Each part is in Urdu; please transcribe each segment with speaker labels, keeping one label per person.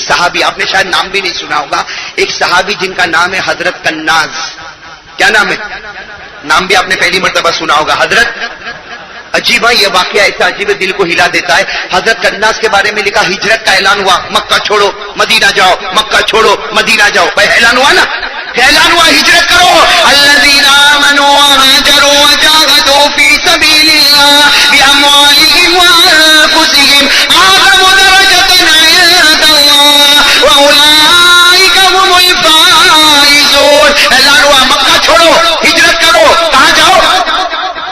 Speaker 1: صحابی, آپ نے شاید نام بھی نہیں سنا ہوگا, ایک صحابی جن کا نام ہے حضرت کناز. کیا نام ہے؟ نام بھی آپ نے پہلی مرتبہ سنا ہوگا, حضرت. عجیب ہے یہ واقعہ, ایسا عجیب دل کو ہلا دیتا ہے. حضرت کناز کے بارے میں لکھا ہجرت کا اعلان ہوا, مکہ چھوڑو مدینہ جاؤ, مکہ چھوڑو مدینہ جاؤ. بھائی اعلان ہوا نا, اعلان ہوا ہجرت کرو. الذین آمنوا وہاجروا وجاہدوا فی سبیل اللہ باموالہم وانفسہم اعظم درجۃ عند اللہ واولئک هم الفائزون. اعلان ہوا مکہ چھوڑو ہجرت کرو. کہاں جاؤ؟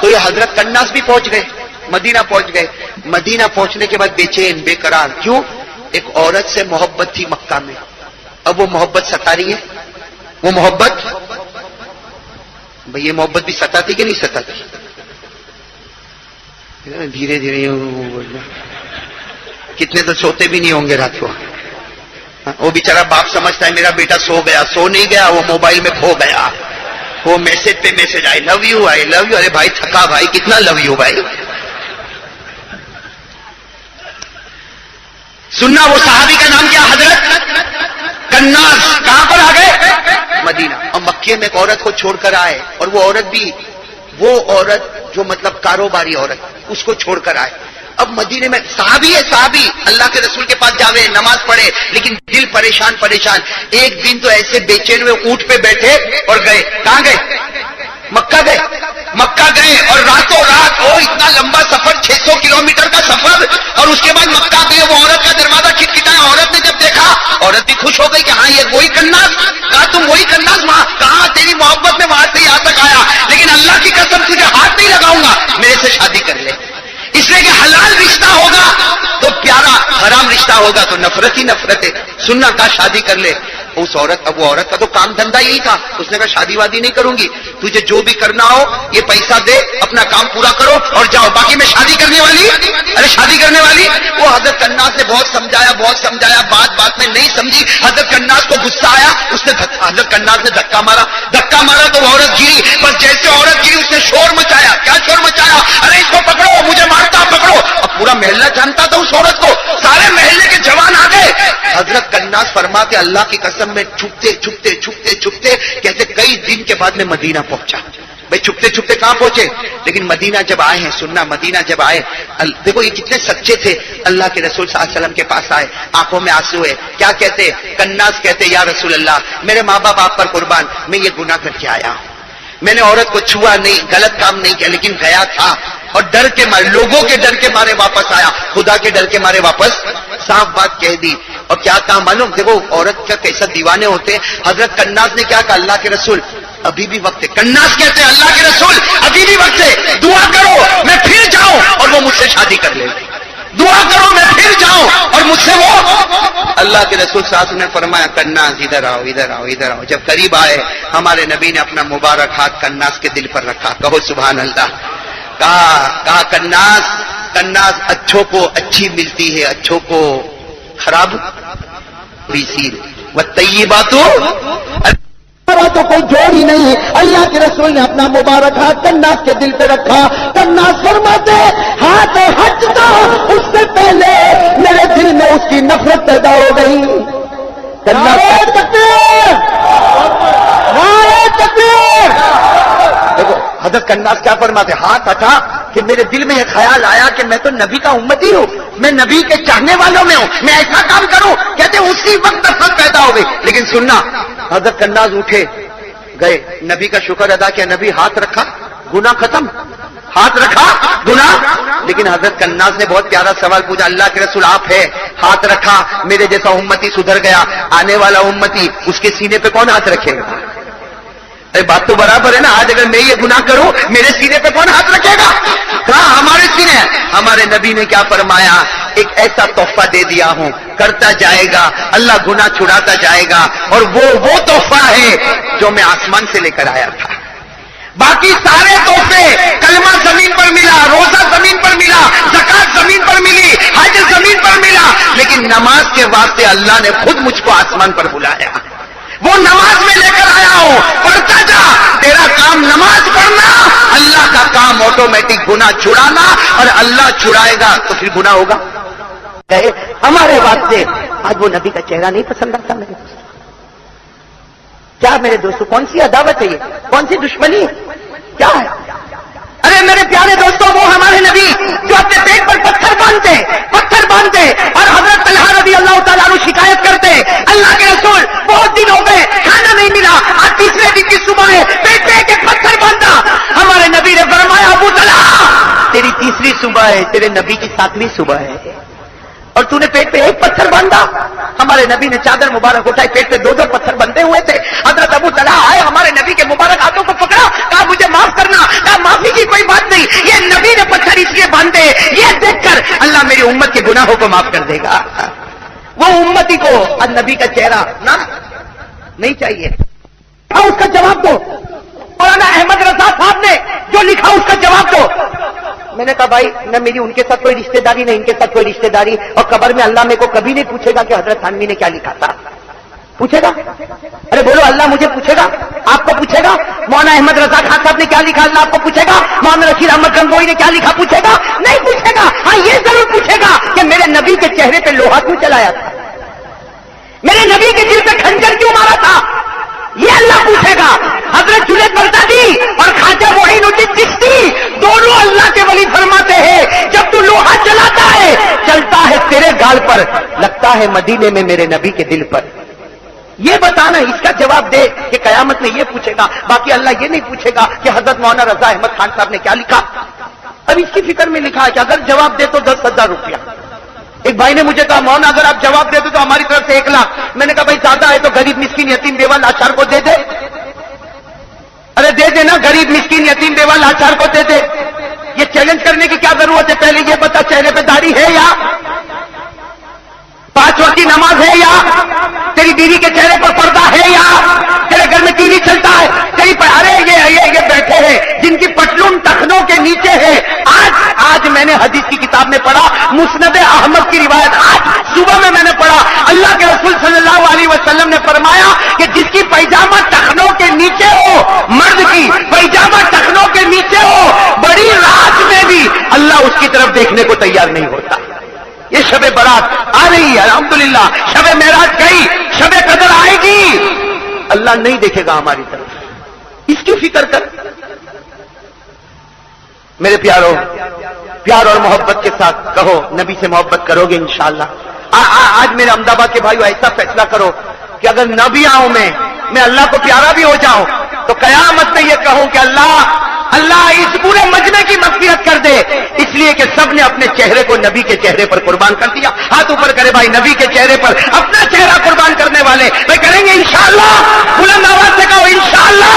Speaker 1: تو یہ حضرت کناز بھی پہنچ گئے, مدینہ پہنچ گئے. مدینہ پہنچنے کے بعد بے چین بے قرار. کیوں؟ ایک عورت سے محبت تھی مکہ میں, اب وہ محبت ستا رہی ہے. وہ محبت, بھئی یہ محبت بھی ستاتی کہ نہیں ستاتی؟ دھیرے دھیرے کتنے تو سوتے بھی نہیں ہوں گے رات کو. وہ بیچارہ باپ سمجھتا ہے میرا بیٹا سو گیا, سو نہیں گیا, وہ موبائل میں کھو گیا. وہ میسج پہ message, I love you I love you. ارے بھائی تھکا بھائی, کتنا لو یو بھائی. سننا, وہ صحابی کا نام کیا؟ حضرت کناز. کہاں پر آ گئے؟ مدینہ. اور مکے میں ایک عورت کو چھوڑ کر آئے, اور وہ عورت بھی وہ عورت جو مطلب کاروباری عورت, اس کو چھوڑ کر آئے. اب مدینے میں صحابی ہے, صحابی اللہ کے رسول کے پاس جاوے, نماز پڑھے, لیکن دل پریشان پریشان. ایک دن تو ایسے بے چین ہوئے اونٹ پہ بیٹھے اور گئے. کہاں گئے؟ مکہ گئے. مکہ گئے اور راتوں رات, او اتنا لمبا سفر, 600 کلومیٹر کا سفر, اور اس کے بعد مکہ گئے. وہ عورت کا دروازہ کھٹکھٹایا. عورت نے جب دیکھا, عورت بھی خوش ہو گئی کہ ہاں یہ وہی کناز. کہا تم وہی کناز؟ وہاں کہاں, تیری محبت میں وہاں سے یہاں تک آیا, لیکن اللہ کی قسم تجھے ہاتھ نہیں لگاؤں گا, میرے سے شادی کر لے. اس لیے کہ حلال رشتہ ہوگا تو پیارا, حرام رشتہ ہوگا تو نفرت ہی نفرت ہے. سننا, کہا شادی کر لے. اس عورت, اب وہ عورت کا تو کام دھندا یہی تھا, اس نے کہا شادی وادی نہیں کروں گی, تجھے جو بھی کرنا ہو یہ پیسہ دے, اپنا کام پورا کرو اور جاؤ, باقی میں شادی کرنے والی. ارے شادی کرنے والی. وہ حضرت کناز نے بہت سمجھایا, بہت سمجھایا, بات میں نہیں سمجھی. حضرت کناز کو غصہ آیا, اس نے حضرت کناز نے دھکا مارا. دھکا مارا تو وہ عورت گری. بس جیسے عورت گری اس نے شور مچایا. کیا شور مچایا؟ ارے اس کو پکڑو, مجھے مارتا, پکڑو. اب پورا محلہ جانتا تھا اس عورت کو, سارے محلے کے جوان آ گئے. حضرت کناز فرماتے اللہ کی قسم میں چھپتے چھپتے چھپتے چھپتے کہتے کئی دن کے بعد میں مدینہ پہنچا. بھائی چھپتے چھپتے کہاں پہنچے؟ لیکن مدینہ جب آئے ہیں, سننا, مدینہ جب آئے, دیکھو یہ کتنے سچے تھے. اللہ کے رسول صلی اللہ علیہ وسلم کے پاس آئے, آنکھوں میں آنسو ہے. کیا کہتے؟ کناز کہتے یا رسول اللہ, میرے ماں باپ آپ پر قربان, میں یہ گناہ کر کے آیا ہوں. میں نے عورت کو چھوا نہیں, غلط کام نہیں کیا, لیکن گیا تھا اور ڈر کے مارے, لوگوں کے ڈر کے مارے واپس آیا, خدا کے ڈر کے مارے واپس. صاف بات کہہ دی. اور کیا کہا معلوم؟ دیکھو عورت کا کیسا دیوانے ہوتے ہیں. حضرت کناز نے کیا کہا؟ اللہ کے رسول ابھی بھی وقت ہے. کناز کہتے ہیں اللہ کے رسول ابھی بھی وقت ہے, دعا کرو میں پھر جاؤں اور وہ مجھ سے شادی کر لے. دعا کرو میں پھر جاؤں اور مجھ سے وہ. اللہ کے رسول صلی اللہ علیہ وسلم نے فرمایا کناز ادھر آؤ, ادھر آؤ, ادھر آؤ. جب قریب آئے ہمارے نبی نے اپنا مبارک ہاتھ کناز کے دل پر رکھا. کہو سبحان اللہ. کہا کناز اچھوں کو اچھی ملتی ہے, اچھوں کو خراب ریسیل و طیباتوں تو کوئی جوڑ ہی نہیں. اللہ کے رسول نے اپنا مبارک ہاتھ کناز کے دل پہ رکھا. کناز فرماتے ہاتھ ہٹتا اس سے پہلے میرے دل میں اس کی نفرت پیدا ہو گئی. دیکھو حضرت کناز کیا فرماتے, ہاتھ ہٹا کہ میرے دل میں یہ خیال آیا کہ میں تو نبی کا امتی ہوں, میں نبی کے چاہنے والوں میں ہوں, میں ایسا کام کروں. کہتے اسی وقت نفرت پیدا ہو گئی. لیکن سننا, حضرت کناز اٹھے گئے, نبی کا شکر ادا کیا, نبی ہاتھ رکھا, گناہ ختم. ہاتھ رکھا, گناہ. لیکن حضرت کناز نے بہت پیارا سوال پوچھا, اللہ کے رسول آپ ہے, ہاتھ رکھا, میرے جیسا امتی سدھر گیا, آنے والا امتی اس کے سینے پہ کون ہاتھ رکھے گا؟ ارے بات تو برابر ہے نا. آج اگر میں یہ گناہ کروں میرے سینے پہ کون ہاتھ رکھے گا؟ کہاں ہمارے سینے. ہمارے نبی نے کیا فرمایا, ایک ایسا تحفہ دے دیا ہوں, کرتا جائے گا اللہ گناہ چھڑاتا جائے گا, اور وہ تحفہ ہے جو میں آسمان سے لے کر آیا تھا. باقی سارے تحفے, کلمہ زمین پر ملا, روزہ زمین پر ملا, زکات زمین پر ملی, حج زمین پر ملا, لیکن نماز کے واسطے اللہ نے خود مجھ کو آسمان پر بلایا. وہ نماز میں لے کر آیا ہوں, پڑھتا جا. تیرا کام نماز پڑھنا, اللہ کا کام آٹومیٹک گناہ چھڑانا, اور اللہ چھڑائے گا تو پھر گناہ ہوگا. گئے ہمارے واسطے. آج وہ نبی کا چہرہ نہیں پسند آتا میرے دوستوں. کیا میرے دوستوں کون سی عداوت ہے یہ؟ کون سی دشمنی ہے؟ کیا ہے؟ ارے میرے پیارے دوستوں وہ ہمارے نبی جو اپنے پیٹ پر پتھر باندھتے اور حضرت طلحہ رضی اللہ تعالیٰ عنہ شکایت کرتے اللہ کے رسول بہت دن ہو گئے کھانا نہیں ملا آج تیسرے دن کی صبح ہے پیٹ پہ ایک پتھر باندھا. ہمارے نبی نے فرمایا ابو طلحہ تیری تیسری صبح ہے تیرے نبی کی 7ویں صبح ہے اور تو نے پیٹ پہ ایک پتھر باندھا. ہمارے نبی نے چادر مبارک اٹھائی پیٹ پہ 2 پتھر بندھے ہوئے تھے. حضرت ابو طلحہ آئے ہمارے نبی کے مبارک ہاتھوں کو پکڑا کہا مجھے معاف کرنا. کہا معافی کی کوئی بات نہیں یہ نبی نے پتھر اس لیے باندھے یہ دیکھ کر اللہ میری امت کے گناہوں کو معاف کر دے گا. وہ امتی کو اور نبی کا چہرہ نہ نہیں چاہیے. اس کا جواب دو. مولانا احمد رضا صاحب نے جو لکھا اس کا جواب دو. میں نے کہا بھائی نہ میری ان کے ساتھ کوئی رشتہ داری نہ ان کے ساتھ کوئی رشتہ داری اور قبر میں اللہ میرے کو کبھی نہیں پوچھے گا کہ حضرت تھانوی نے کیا لکھا تھا. پوچھے گا؟ ارے بولو اللہ مجھے پوچھے گا آپ کو پوچھے گا. مولانا احمد رضا خان صاحب نے کیا لکھا اللہ آپ کو پوچھے گا. مولانا رشید احمد گنگوئی نے کیا لکھا پوچھے گا؟ نہیں پوچھے گا. ہاں یہ ضرور پوچھے گا کہ میرے نبی کے چہرے پہ لوہا کیوں چلایا تھا میرے نبی کے دل پہ کھنجر کیوں مارا تھا یہ اللہ پوچھے گا. حضرت جنید بغدادی اور خواجہ معین الدین چشتی دونوں اللہ کے ولی فرماتے ہیں جب تو لوہا چلاتا ہے چلتا ہے تیرے گال پر لگتا ہے مدینے میں میرے نبی کے دل پر. یہ بتانا اس کا جواب دے کہ قیامت میں یہ پوچھے گا. باقی اللہ یہ نہیں پوچھے گا کہ حضرت مولانا رضا احمد خان صاحب نے کیا لکھا. اب اس کی فکر میں لکھا ہے کہ اگر جواب دے تو 10,000 روپیہ. ایک بھائی نے مجھے کہا مولانا اگر آپ جواب دے دو تو ہماری طرف سے 1 لاکھ. میں نے کہا بھائی زیادہ ہے تو غریب مسکین یتیم بیوہ لاچار کو دے دے. ارے دے دے نا غریب مسکین یتیم بیوہ لاچار کو دے دے. یہ چیلنج کرنے کی کیا ضرورت ہے. پہلے یہ بتا چہرے پہ داڑھی ہے یا 5 وقت کی نماز ہے یا تیری بیوی کے چہرے پر پردہ ہے یا تیرے گھر میں ٹی وی چلتا ہے تیری ارے یہ بیٹھے ہیں جن کی پٹلون ٹخنوں کے نیچے ہے. آج میں نے حدیث کی کتاب میں پڑھا مسند احمد کی روایت آج صبح میں نے پڑھا اللہ کے رسول صلی اللہ علیہ وسلم نے فرمایا کہ جس کی پیجامہ ٹخنوں کے نیچے ہو مرد کی پیجامہ ٹخنوں کے نیچے ہو بڑی رات میں بھی اللہ اس کی طرف دیکھنے کو تیار نہیں ہوتا. یہ شب برات آ رہی ہے الحمدللہ. شب معراج گئی شب قدر آئے گی اللہ نہیں دیکھے گا ہماری طرف. اس کی فکر کر میرے پیاروں پیار اور محبت کے ساتھ کہو نبی سے محبت کرو گے انشاءاللہ. آج میرے احمد آباد کے بھائیو ایسا فیصلہ کرو کہ اگر نہ بھی آؤں میں اللہ کو پیارا بھی ہو جاؤں تو قیامت میں یہ کہوں کہ اللہ اس پورے مجمع کی مغفرت کر دے اس لیے کہ سب نے اپنے چہرے کو نبی کے چہرے پر قربان کر دیا. ہاتھ اوپر کرے بھائی نبی کے چہرے پر اپنا چہرہ قربان کرنے والے بھائی کریں گے انشاءاللہ. بلند آواز سے کہو انشاءاللہ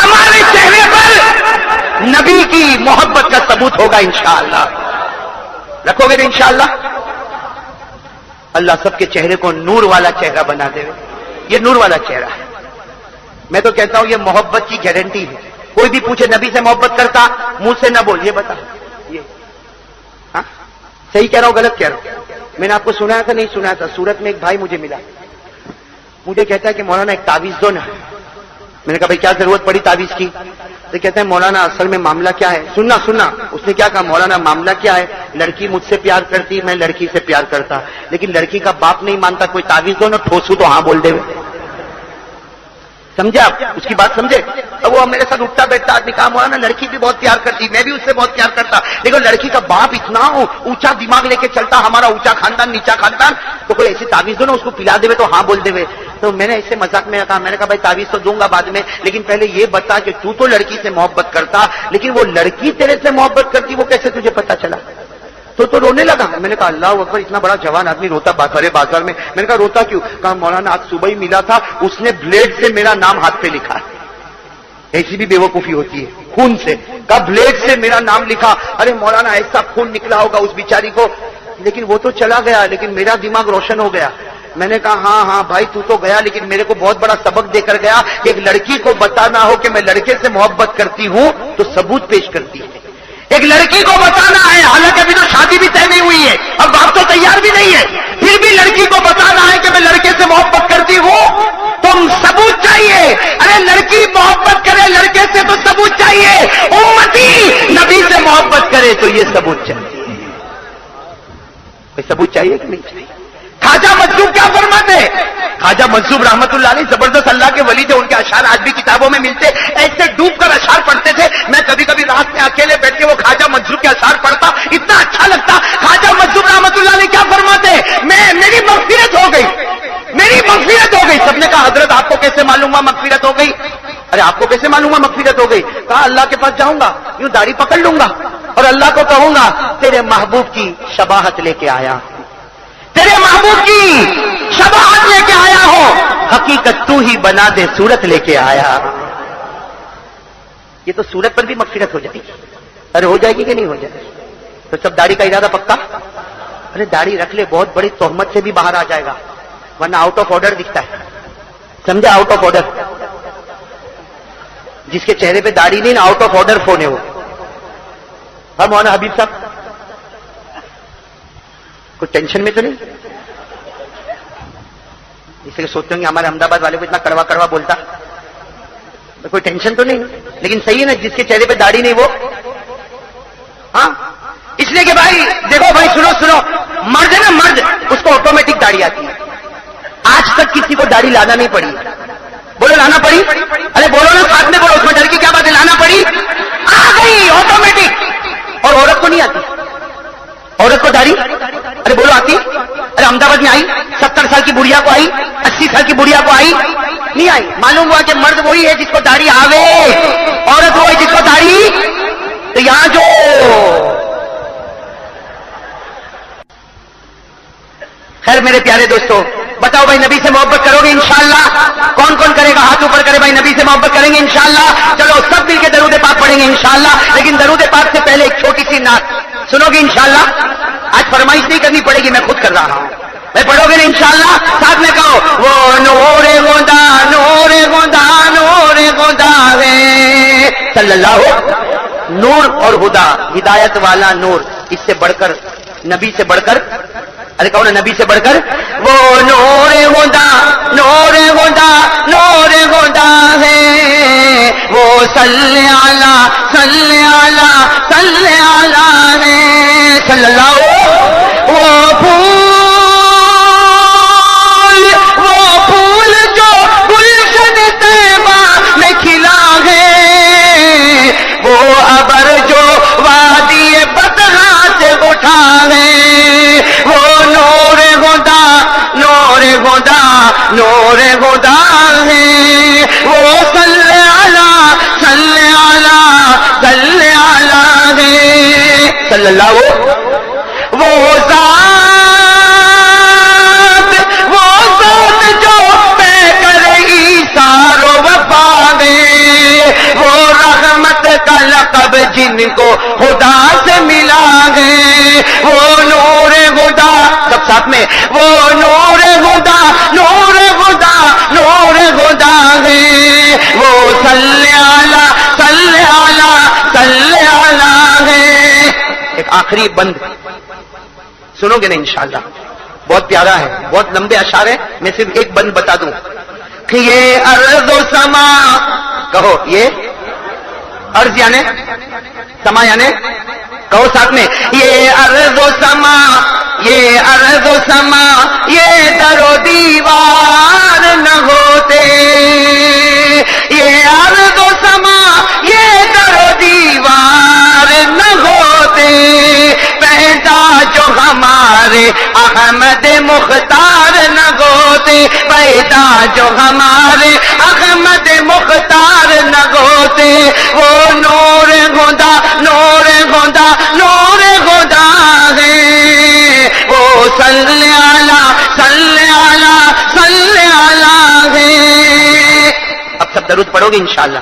Speaker 1: ہمارے چہرے پر نبی کی محبت کا ثبوت ہوگا انشاءاللہ. رکھو گے انشاءاللہ. اللہ سب کے چہرے کو نور والا چہرہ بنا دے. یہ نور والا چہرہ ہے. میں تو کہتا ہوں یہ محبت کی گارنٹی ہے. کوئی بھی پوچھے نبی سے محبت کرتا منہ سے نہ بول یہ بتا یہ ہاں صحیح کہہ رہا ہوں غلط کہہ رہا ہوں. میں نے آپ کو سنایا تھا نہیں سنایا تھا. سورت میں ایک بھائی مجھے ملا مجھے کہتا ہے کہ مولانا ایک تعویذ دو نا. میں نے کہا بھائی کیا ضرورت پڑی تعویذ کی. تو کہتے ہیں مولانا اصل میں معاملہ کیا ہے. سننا اس نے کیا کہا مولانا معاملہ کیا ہے لڑکی مجھ سے پیار کرتی میں لڑکی سے پیار کرتا لیکن لڑکی کا باپ نہیں مانتا کوئی تعویذ دو نا ٹھوسو تو ہاں بول دے. سمجھے آپ اس کی بات سمجھے. اب وہ میرے ساتھ اٹھتا بیٹھتا آدمی کہا مولانا لڑکی بھی بہت پیار کرتی میں بھی اس سے بہت پیار کرتا لیکن لڑکی کا باپ اتنا اونچا دماغ لے کے چلتا ہمارا اونچا خاندان نیچا خاندان تو کوئی ایسی تعویذ دو نا اس کو پلا دے تو ہاں بول دے. تو میں نے ایسے مذاق میں کہا میں نے کہا بھائی تعویذ تو دوں گا بعد میں لیکن پہلے یہ بتا کہ تو لڑکی سے محبت کرتا لیکن وہ لڑکی تیرے سے محبت کرتی وہ کیسے تجھے پتا چلا. تو رونے لگا. میں نے کہا اللہ اکبر اتنا بڑا جوان آدمی روتا بازار میں. میں نے کہا روتا کیوں. کہا مولانا آج صبح ہی ملا تھا اس نے بلیڈ سے میرا نام ہاتھ پہ لکھا. ایسی بھی بیوقوفی ہوتی ہے خون سے. کہا بلیڈ سے میرا نام لکھا. ارے مولانا ایسا خون نکلا ہوگا اس بیچاری کو لیکن وہ تو چلا گیا لیکن میرا دماغ روشن ہو گیا. میں نے کہا ہاں بھائی تو گیا لیکن میرے کو بہت بڑا سبق دے کر گیا کہ ایک لڑکی کو بتانا ہو کہ میں لڑکے سے محبت کرتی ہوں تو ثبوت پیش کرتی ہے. ایک لڑکی کو بتانا ہے حالانکہ ابھی تو شادی بھی طے نہیں ہوئی ہے اب باپ تو تیار بھی نہیں ہے پھر بھی لڑکی کو بتانا ہے کہ میں لڑکے سے محبت کرتی ہوں تم ثبوت چاہیے. ارے لڑکی محبت کرے لڑکے سے تو ثبوت چاہیے. امتی نبی سے محبت کرے تو یہ ثبوت چاہیے. کوئی ثبوت چاہیے کہ نہیں چاہیے؟ خواجہ مجذوب کیا فرماتے؟ خواجہ مجذوب رحمت اللہ علیہ زبردست اللہ کے ولی تھے، ان کے اشعار آج بھی کتابوں میں ملتے، ایسے ڈوب کر اشعار پڑھتے تھے. میں کبھی کبھی رات میں اکیلے بیٹھ کے وہ خواجہ مجذوب کے اشعار پڑھتا، اتنا اچھا لگتا. خواجہ مجذوب رحمت اللہ علیہ کیا فرماتے؟ میری مغفرت ہو گئی، میری مغفرت ہو گئی. سب نے کہا حضرت آپ کو کیسے معلوم ہوا مغفرت ہو گئی؟ ارے آپ کو کیسے معلوم ہوا مغفرت ہو گئی؟ کہا اللہ کے پاس جاؤں گا، یوں داڑھی پکڑ لوں گا اور اللہ کو کہوں گا تیرے محبوب کی شباہت لے کے آیا، تیرے محبوب کی شباہت لے کے آیا ہو، حقیقت تو ہی بنا دے صورت لے کے آیا. یہ تو صورت پر بھی مغفرت ہو جائے گی. ارے ہو جائے گی کہ نہیں ہو جائے گی؟ تو سب داڑھی کا ارادہ پکا؟ ارے داڑھی رکھ لے، بہت بڑی تہمت سے بھی باہر آ جائے گا، ورنہ آؤٹ آف آرڈر دکھتا ہے. سمجھا؟ Out of order. جس کے چہرے پہ داڑھی نہیں نا، آؤٹ آف آرڈر فون ہے وہ. ہم مولانا حبیب صاحب کوئی ٹینشن میں تو نہیں؟ اس لیے سوچتے ہوں گے ہمارے احمدآباد والے کو اتنا کڑوا کڑوا بولتا، کوئی ٹینشن تو نہیں. لیکن صحیح ہے نا، جس کے چہرے پہ داڑھی نہیں وہ. ہاں اس لیے کہ بھائی دیکھو بھائی، سنو مرد ہے نا، مرد اس کو آٹومیٹک داڑھی آتی ہے. آج تک کسی کو داڑھی لانا نہیں پڑی. بولو لانا پڑی؟ ارے بولو نا ساتھ میں بولو، اس میں ڈر کی کیا بات ہے؟ لانا پڑی، آ گئی آٹومیٹک. اور عورت کو نہیں آتی، عورت کو داڑھی ارے بولو آتی؟ ارے احمدآباد میں آئی، 70 سال کی بڑھیا کو آئی، 80 سال کی بڑھیا کو آئی نہیں آئی. معلوم ہوا کہ مرد وہی ہے جس کو داڑھی آوے، عورت وہی جس کو داڑھی. تو یہاں جو خیر میرے پیارے دوستو، بتاؤ بھائی نبی سے محبت کرو گے انشاءاللہ؟ کون کون کرے گا؟ ہاتھ اوپر کرے بھائی، نبی سے محبت کریں گے انشاءاللہ. چلو سب مل کے درود پاک پڑھیں گے انشاءاللہ. لیکن درود پاک سے پہلے ایک چھوٹی سی نعت سنو گے انشاءاللہ؟ آج فرمائش نہیں کرنی پڑے گی، میں خود کر رہا ہوں. میں پڑھو گے نا انشاءاللہ؟ ساتھ میں کہو وہ نور گندا نور گندا نور گندا ہے صلی اللہ. نور اور ہدا، ہدایت والا نور، اس سے بڑھ کر، نبی سے بڑھ کر، ارے کہو نا نبی سے بڑھ کر، وہ نور ہدا نور ہدا نور ہدا ہے، وہ صلی علی صلی علی صلی علی ہے صلی اللہ. وہ پھول جو گلشن طیبہ میں کھلا ہے، وہ ابر جو وادی بطحا سے اٹھا ہے، وہ نور ہدا نور ہدا نور ہدا ہے، وہ صلی علی صلی علی صلی علی ہے صلی اللہ. وہ ذات جو پہ کر ایثار و وفا ہے، وہ رحمت کا لقب جن کو خدا سے ملا ہے، وہ نور ہدا، سب ساتھ میں، وہ نور ہدا نور ہدا نور ہدا ہے، وہ صلی علی صلی علی صلی علی ہے. ایک آخری بند سنو گے نا انشاءاللہ؟ بہت پیارا ہے، بہت لمبے اشعار ہیں، میں صرف ایک بند بتا دوں کہ یہ ارض و سما، کہو یہ ارض یعنی سما یعنی، کہو ساتھ میں، یہ ارض و سما، یہ ارض و سما، یہ در و دیوار نہ ہوتے، یہ ارض و سما، یہ در و دیوار نہ ہوتے، پیدا جو ہمارے احمد مختار نہ ہوتے، پیدا جو ہمارے احمد مختار نہ ہوتے، وہ نور خدا نور خدا نور خدا ہے، وہ صلی علی صلی علی صلی علی ہے. اب سب درود پڑھو گے انشاءاللہ؟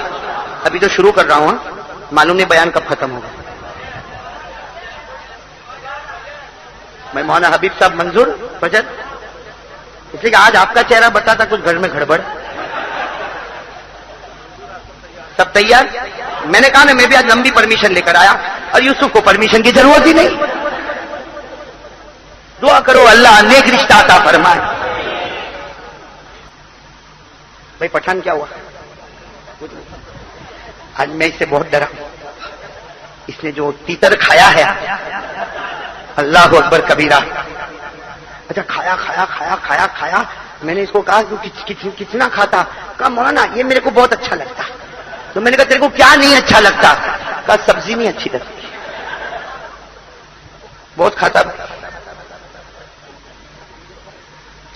Speaker 1: ابھی تو شروع کر رہا ہوں، معلوم نہیں بیان کب ختم ہوگا. میں مولانا حبیب صاحب منظور فجر، اس لیے کہ آج آپ کا چہرہ بتاتا کچھ گھر میں گڑبڑ. سب تیار؟ میں نے کہا نا میں بھی آج لمبی پرمیشن لے کر آیا، اور یوسف کو پرمیشن کی ضرورت ہی نہیں. دعا کرو اللہ نیک رشتہ عطا فرمائے. بھائی پٹھان کیا ہوا؟ آج میں اس سے بہت ڈرا. اس نے جو تیتر کھایا ہے، اللہ اکبر کبیرہ. اچھا کھایا کھایا کھایا کھایا کھایا. میں نے اس کو کہا کتنا کھاتا؟ کہا مولانا یہ میرے کو بہت اچھا لگتا. تو میں نے کہا تیرے کو کیا نہیں اچھا لگتا؟ کہا سبزی نہیں اچھی لگتی. بہت کھاتا.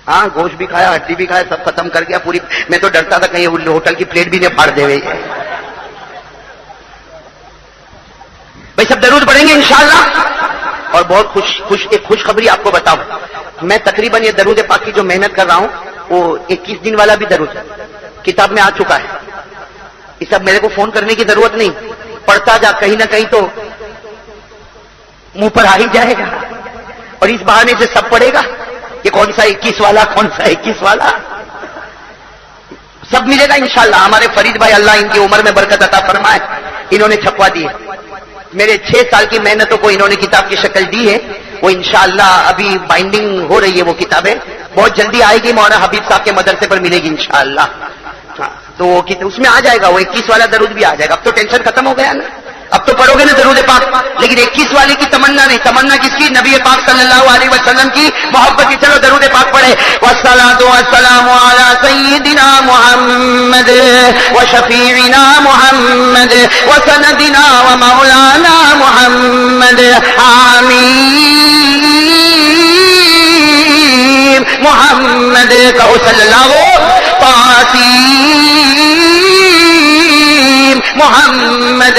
Speaker 1: ہاں گوشت بھی کھایا, ہڈی بھی کھایا, سب ختم کر گیا پوری. میں تو ڈرتا تھا کہیں ہوٹل کی پلیٹ بھی نہیں پھاڑ دے ہوئے. بھائی سب درود پڑھیں گے انشاءاللہ. اور بہت ایک خوشخبری آپ کو بتاؤں, میں تقریباً یہ درود پاک کی جو محنت کر رہا ہوں وہ 21 دن والا بھی درود کتاب میں آ چکا ہے. یہ سب میرے کو فون کرنے کی ضرورت نہیں, پڑھتا جا, کہیں نہ کہیں تو منہ پر آ ہی جائے گا. اور اس بہانے سے سب پڑھے گا کہ کون سا 21 والا, کون سا 21 والا, سب ملے گا انشاءاللہ. ہمارے فرید بھائی اللہ ان کی عمر میں برکت عطا فرمائے, انہوں نے چھپوا دی ہے. میرے 6 سال کی محنتوں کو انہوں نے کتاب کی شکل دی ہے. وہ انشاءاللہ ابھی بائنڈنگ ہو رہی ہے. وہ کتابیں بہت جلدی آئے گی, مولانا حبیب صاحب کے مدرسے پر ملے گی انشاءاللہ. تو اس میں آ جائے گا, وہ 21 والا درود بھی آ جائے گا. اب تو ٹینشن ختم ہو گیا نا, اب تو پڑھو گے نا درود پاک. لیکن 21 والے کی تمنا نہیں. تمنا کس کی؟ نبی پاک صلی اللہ علیہ وسلم کی محبت کی. چلو درود پاک پڑھے. والصلاۃ والسلام علی سیدنا محمد وشفیعنا محمد وسندنا ومولانا محمد. آمین. محمد کہو صلی اللہ محمد.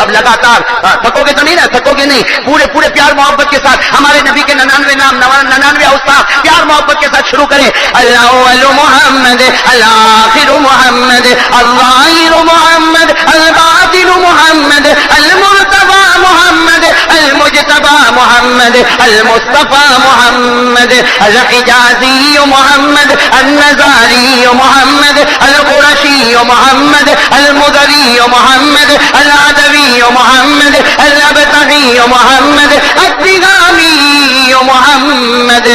Speaker 1: اب لگاتار تھکو گے تو نہیں نا, تھکو گے نہیں, پورے پیار محبت کے ساتھ ہمارے نبی کے 99 نام 99 اوصاف پیار محبت کے ساتھ شروع کریں. الاول محمد, الاخر محمد, الظاہر محمد, الباطن محمد, المرتضی محمد, المجتبی محمد, المصطفى محمد, الحجازی محمد, النزاری محمد, القرشی محمد, المدری محمد, العدوی محمد, الابتغی محمد, الدغامی محمد.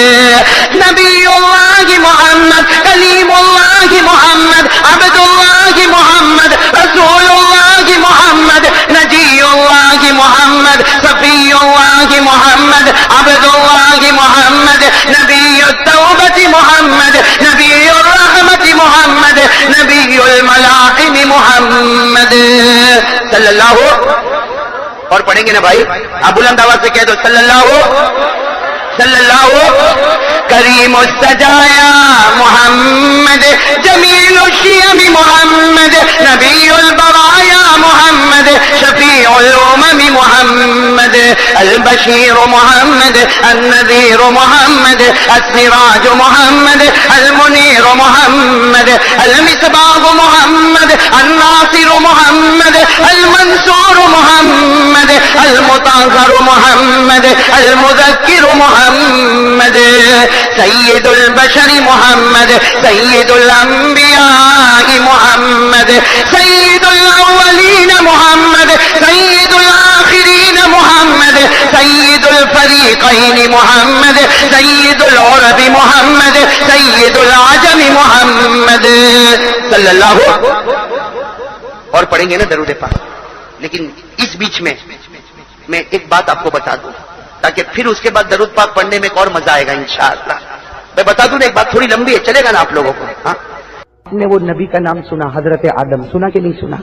Speaker 1: نبی اللہ محمد, کلیم اللہ محمد, عبد اللہ محمد, رسول اللہ محمد, نجی اللہ محمد, صفی اللہ محمد, عبد اللہ محمد, نبی التوبۃ محمد, نبی الرحمت محمد, نبی الملاحم محمد صلی اللہ. اور پڑھیں گے نا بھائی, آپ بلند آواز سے کہہ دو صلی اللہ کریم السجایا محمد, جمیل الشیم محمد, نبی البرایا محمد, شفیع الامم محمد, البشیر محمد, النذیر محمد, السراج محمد, المنیر محمد, المصباح محمد, الناصر محمد, المنصور محمد, المطهر محمد, المذکر محمد, سید البشر محمد, سید الانبیاء محمد, سید الاولین محمد, سید الآخرین محمد, سید الفریقین محمد, سید العرب محمد, سید العجم محمد صلی اللہ. اور پڑھیں گے نا درود پاک. لیکن اس بیچ میں ایک بات آپ کو بتا دوں تاکہ پھر اس کے بعد درود پاک پڑھنے میں ایک اور مزہ آئے گا انشاءاللہ. میں بتا دوں نا ایک بات, تھوڑی لمبی ہے, چلے گا نا آپ لوگوں کو. ہاں, آپ نے وہ نبی کا نام سنا, حضرت آدم, سنا کہ نہیں سنا؟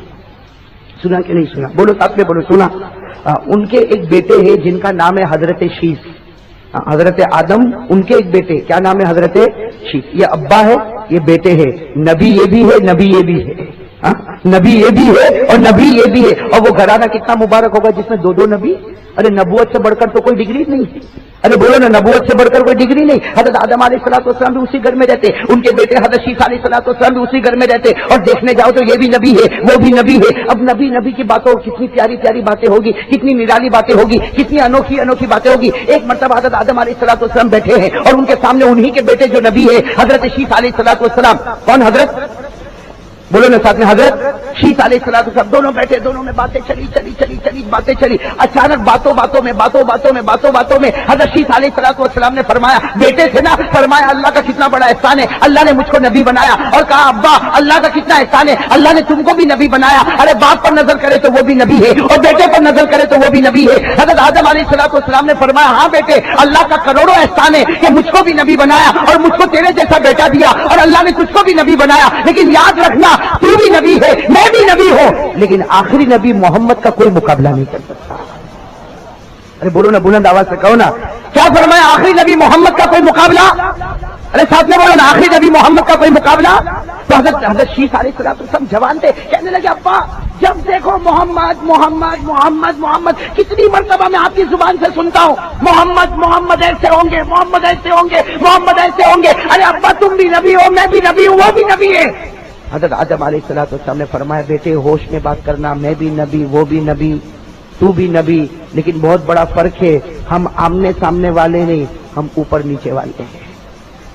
Speaker 1: سنا کہ نہیں سنا؟ بولو ساتھ میں بولو. سنا. ان کے ایک بیٹے ہیں جن کا نام ہے حضرت شیس. حضرت آدم ان کے ایک بیٹے, کیا نام ہے؟ حضرت شیس. یہ ابا ہے, یہ بیٹے ہے. نبی یہ بھی ہے, نبی یہ بھی ہے. نبی یہ بھی ہے اور نبی یہ بھی ہے. اور وہ گھرانہ کتنا مبارک ہوگا جس میں 2 نبی. ارے نبوت سے بڑھ کر تو کوئی ڈگری نہیں ہے. ارے بولو نا, نبوت سے بڑھ کر کوئی ڈگری نہیں. حضرت آدم علیہ الصلوۃ والسلام بھی اسی گھر میں رہتے, ان کے بیٹے حضرت شیس علیہ الصلوۃ والسلام بھی اسی گھر میں رہتے. اور دیکھنے جاؤ تو یہ بھی نبی ہے, وہ بھی نبی ہے. اب نبی کی باتوں, کتنی پیاری پیاری باتیں ہوگی, کتنی نرالی باتیں ہوگی, کتنی انوکھی باتیں ہوگی. ایک مرتبہ حضرت آدم علیہ الصلوۃ والسلام بیٹھے ہیں اور ان کے سامنے انہی کے بیٹے جو نبی ہے حضرت شیس علیہ الصلوۃ والسلام. کون حضرت؟ بولو نا ساتھ میں. حضرت شیس علیہ السلام دونوں بیٹھے, دونوں میں باتیں چلی باتیں چلی. اچانک باتوں باتوں میں حضرت شیس علیہ السلام نے فرمایا, بیٹے تھے نا, فرمایا اللہ کا کتنا بڑا احسان ہے, اللہ نے مجھ کو نبی بنایا. اور کہا ابا اللہ کا کتنا احسان ہے, اللہ نے تم کو بھی نبی بنایا. ارے باپ پر نظر کرے تو وہ بھی نبی ہے, اور بیٹے پر نظر کرے تو وہ بھی نبی ہے. حضرت آدم علیہ السلام نے فرمایا ہاں بیٹے, اللہ کا کروڑوں احسان ہے کہ مجھ کو بھی نبی بنایا اور مجھ کو تیرے جیسا بیٹا دیا, اور اللہ نے تجھ کو بھی نبی بنایا. لیکن یاد رکھنا تو بھی نبی ہے, میں بھی نبی ہوں, لیکن آخری نبی محمد کا کوئی مقابلہ نہیں کر سکتا. ارے بولو نا, بلند آواز سے کہو نا, کیا فرمایا؟ آخری نبی محمد کا کوئی مقابلہ. ارے ساتھ میں بولو نا, آخری نبی محمد کا کوئی مقابلہ. تو حضرت شیس علیہ السلام جوان تھے, کہنے لگے ابا جب دیکھو محمد محمد محمد محمد, کتنی مرتبہ میں آپ کی زبان سے سنتا ہوں محمد محمد ایسے ہوں گے, محمد ایسے ہوں گے, محمد ایسے ہوں گے. ارے ابا تم بھی نبی ہو, میں بھی نبی ہوں, وہ بھی نبی ہے. حضرت آدم علیہ السلام نے فرمایا بیٹے ہوش میں بات کرنا, میں بھی نبی, وہ بھی نبی, تو بھی نبی, لیکن بہت بڑا فرق ہے. ہم آمنے سامنے والے نہیں, ہم اوپر نیچے والے ہیں.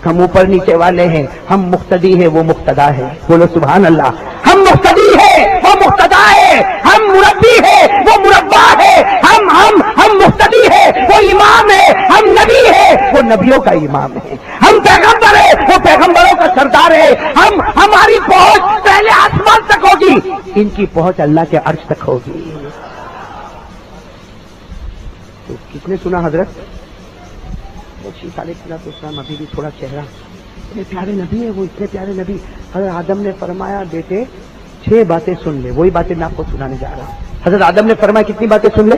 Speaker 1: ہم اوپر نیچے والے ہیں, ہم مقتدی ہے, وہ مقتدا ہے. بولو سبحان اللہ. ہم مقتدی ہے, وہ مقتدا ہے. ہم مربی ہے, وہ مربع ہے. ہم مقتدی ہے, وہ امام ہے. ہم نبی ہے, وہ نبیوں کا امام ہے. ہم پیغمبر ہے, وہ پیغمبروں کا سردار ہے. ہماری پہنچ پہلے آسمان تک ہوگی, ان کی پہنچ اللہ کے عرش تک ہوگی. تو کس نے سنا حضرت شیس علیہ السلام ابھی بھی تھوڑا چہرہ, اتنے پیارے نبی ہے وہ, اتنے پیارے نبی. حضرت آدم نے فرمایا بیٹے 6 باتیں سن لے, وہی باتیں میں آپ کو سنانے جا رہا ہوں. حضرت آدم نے فرمایا کتنی باتیں سن لے؟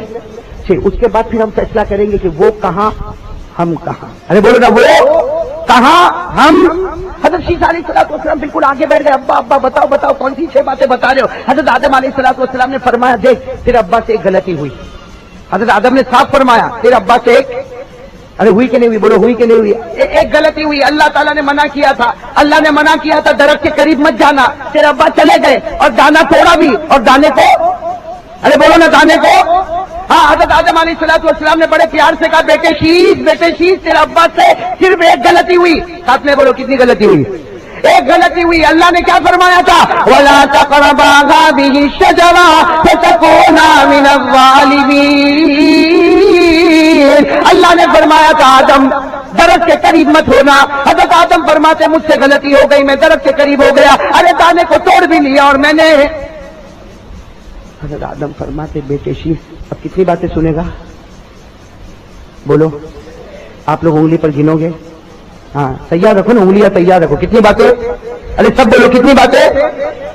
Speaker 1: 6. اس کے بعد پھر ہم فیصلہ کریں گے کہ وہ کہاں, ہم کہاں. ارے بولو نا, وہ کہاں, ہم. حضرت شیس علیہ السلام بالکل آگے بیٹھ گئے. ابا بتاؤ کون سی 6 باتیں بتا رہے ہو؟ حضرت آدم علیہ السلام نے فرمایا دیکھ تیرے ابا سے ایک غلطی ہوئی. حضرت آدم نے صاف فرمایا تیرے ابا سے ایک, ارے ہوئی کہ نہیں ہوئی, بولو ہوئی کہ نہیں ہوئی, ایک غلطی ہوئی. اللہ تعالیٰ نے منع کیا تھا, اللہ نے منع کیا تھا درخت کے قریب مت جانا. تیرے ابا چلے گئے اور دانا توڑا بھی, اور دانے کو, ارے بولو نا دانے کو. ہاں حضرت آدم علیہ السلام نے بڑے پیار سے کہا بیٹے شیس تیرے ابا سے صرف ایک غلطی ہوئی. ساتھ میں بولو کتنی غلطی ہوئی؟ ایک غلطی ہوئی. اللہ نے کیا فرمایا تھا؟ وَلَا تَقْرَبَا هَٰذِهِ الشَّجَرَةَ فَتَكُونَا مِنَ الظَّالِمِينَ. اللہ نے فرمایا تھا آدم درخت کے قریب مت ہونا. حضرت آدم فرماتے مجھ سے غلطی ہو گئی, میں درخت کے قریب ہو گیا, ارے دانے کو توڑ بھی لیا اور میں نے. حضرت آدم فرماتے بیٹے شیس اب کتنی باتیں سنے گا؟ بولو آپ لوگ انگلی پر گنو گے, ہاں تیار رکھو نا, انگلیاں تیار رکھو. کتنی باتیں؟ ارے سب بولو کتنی باتیں,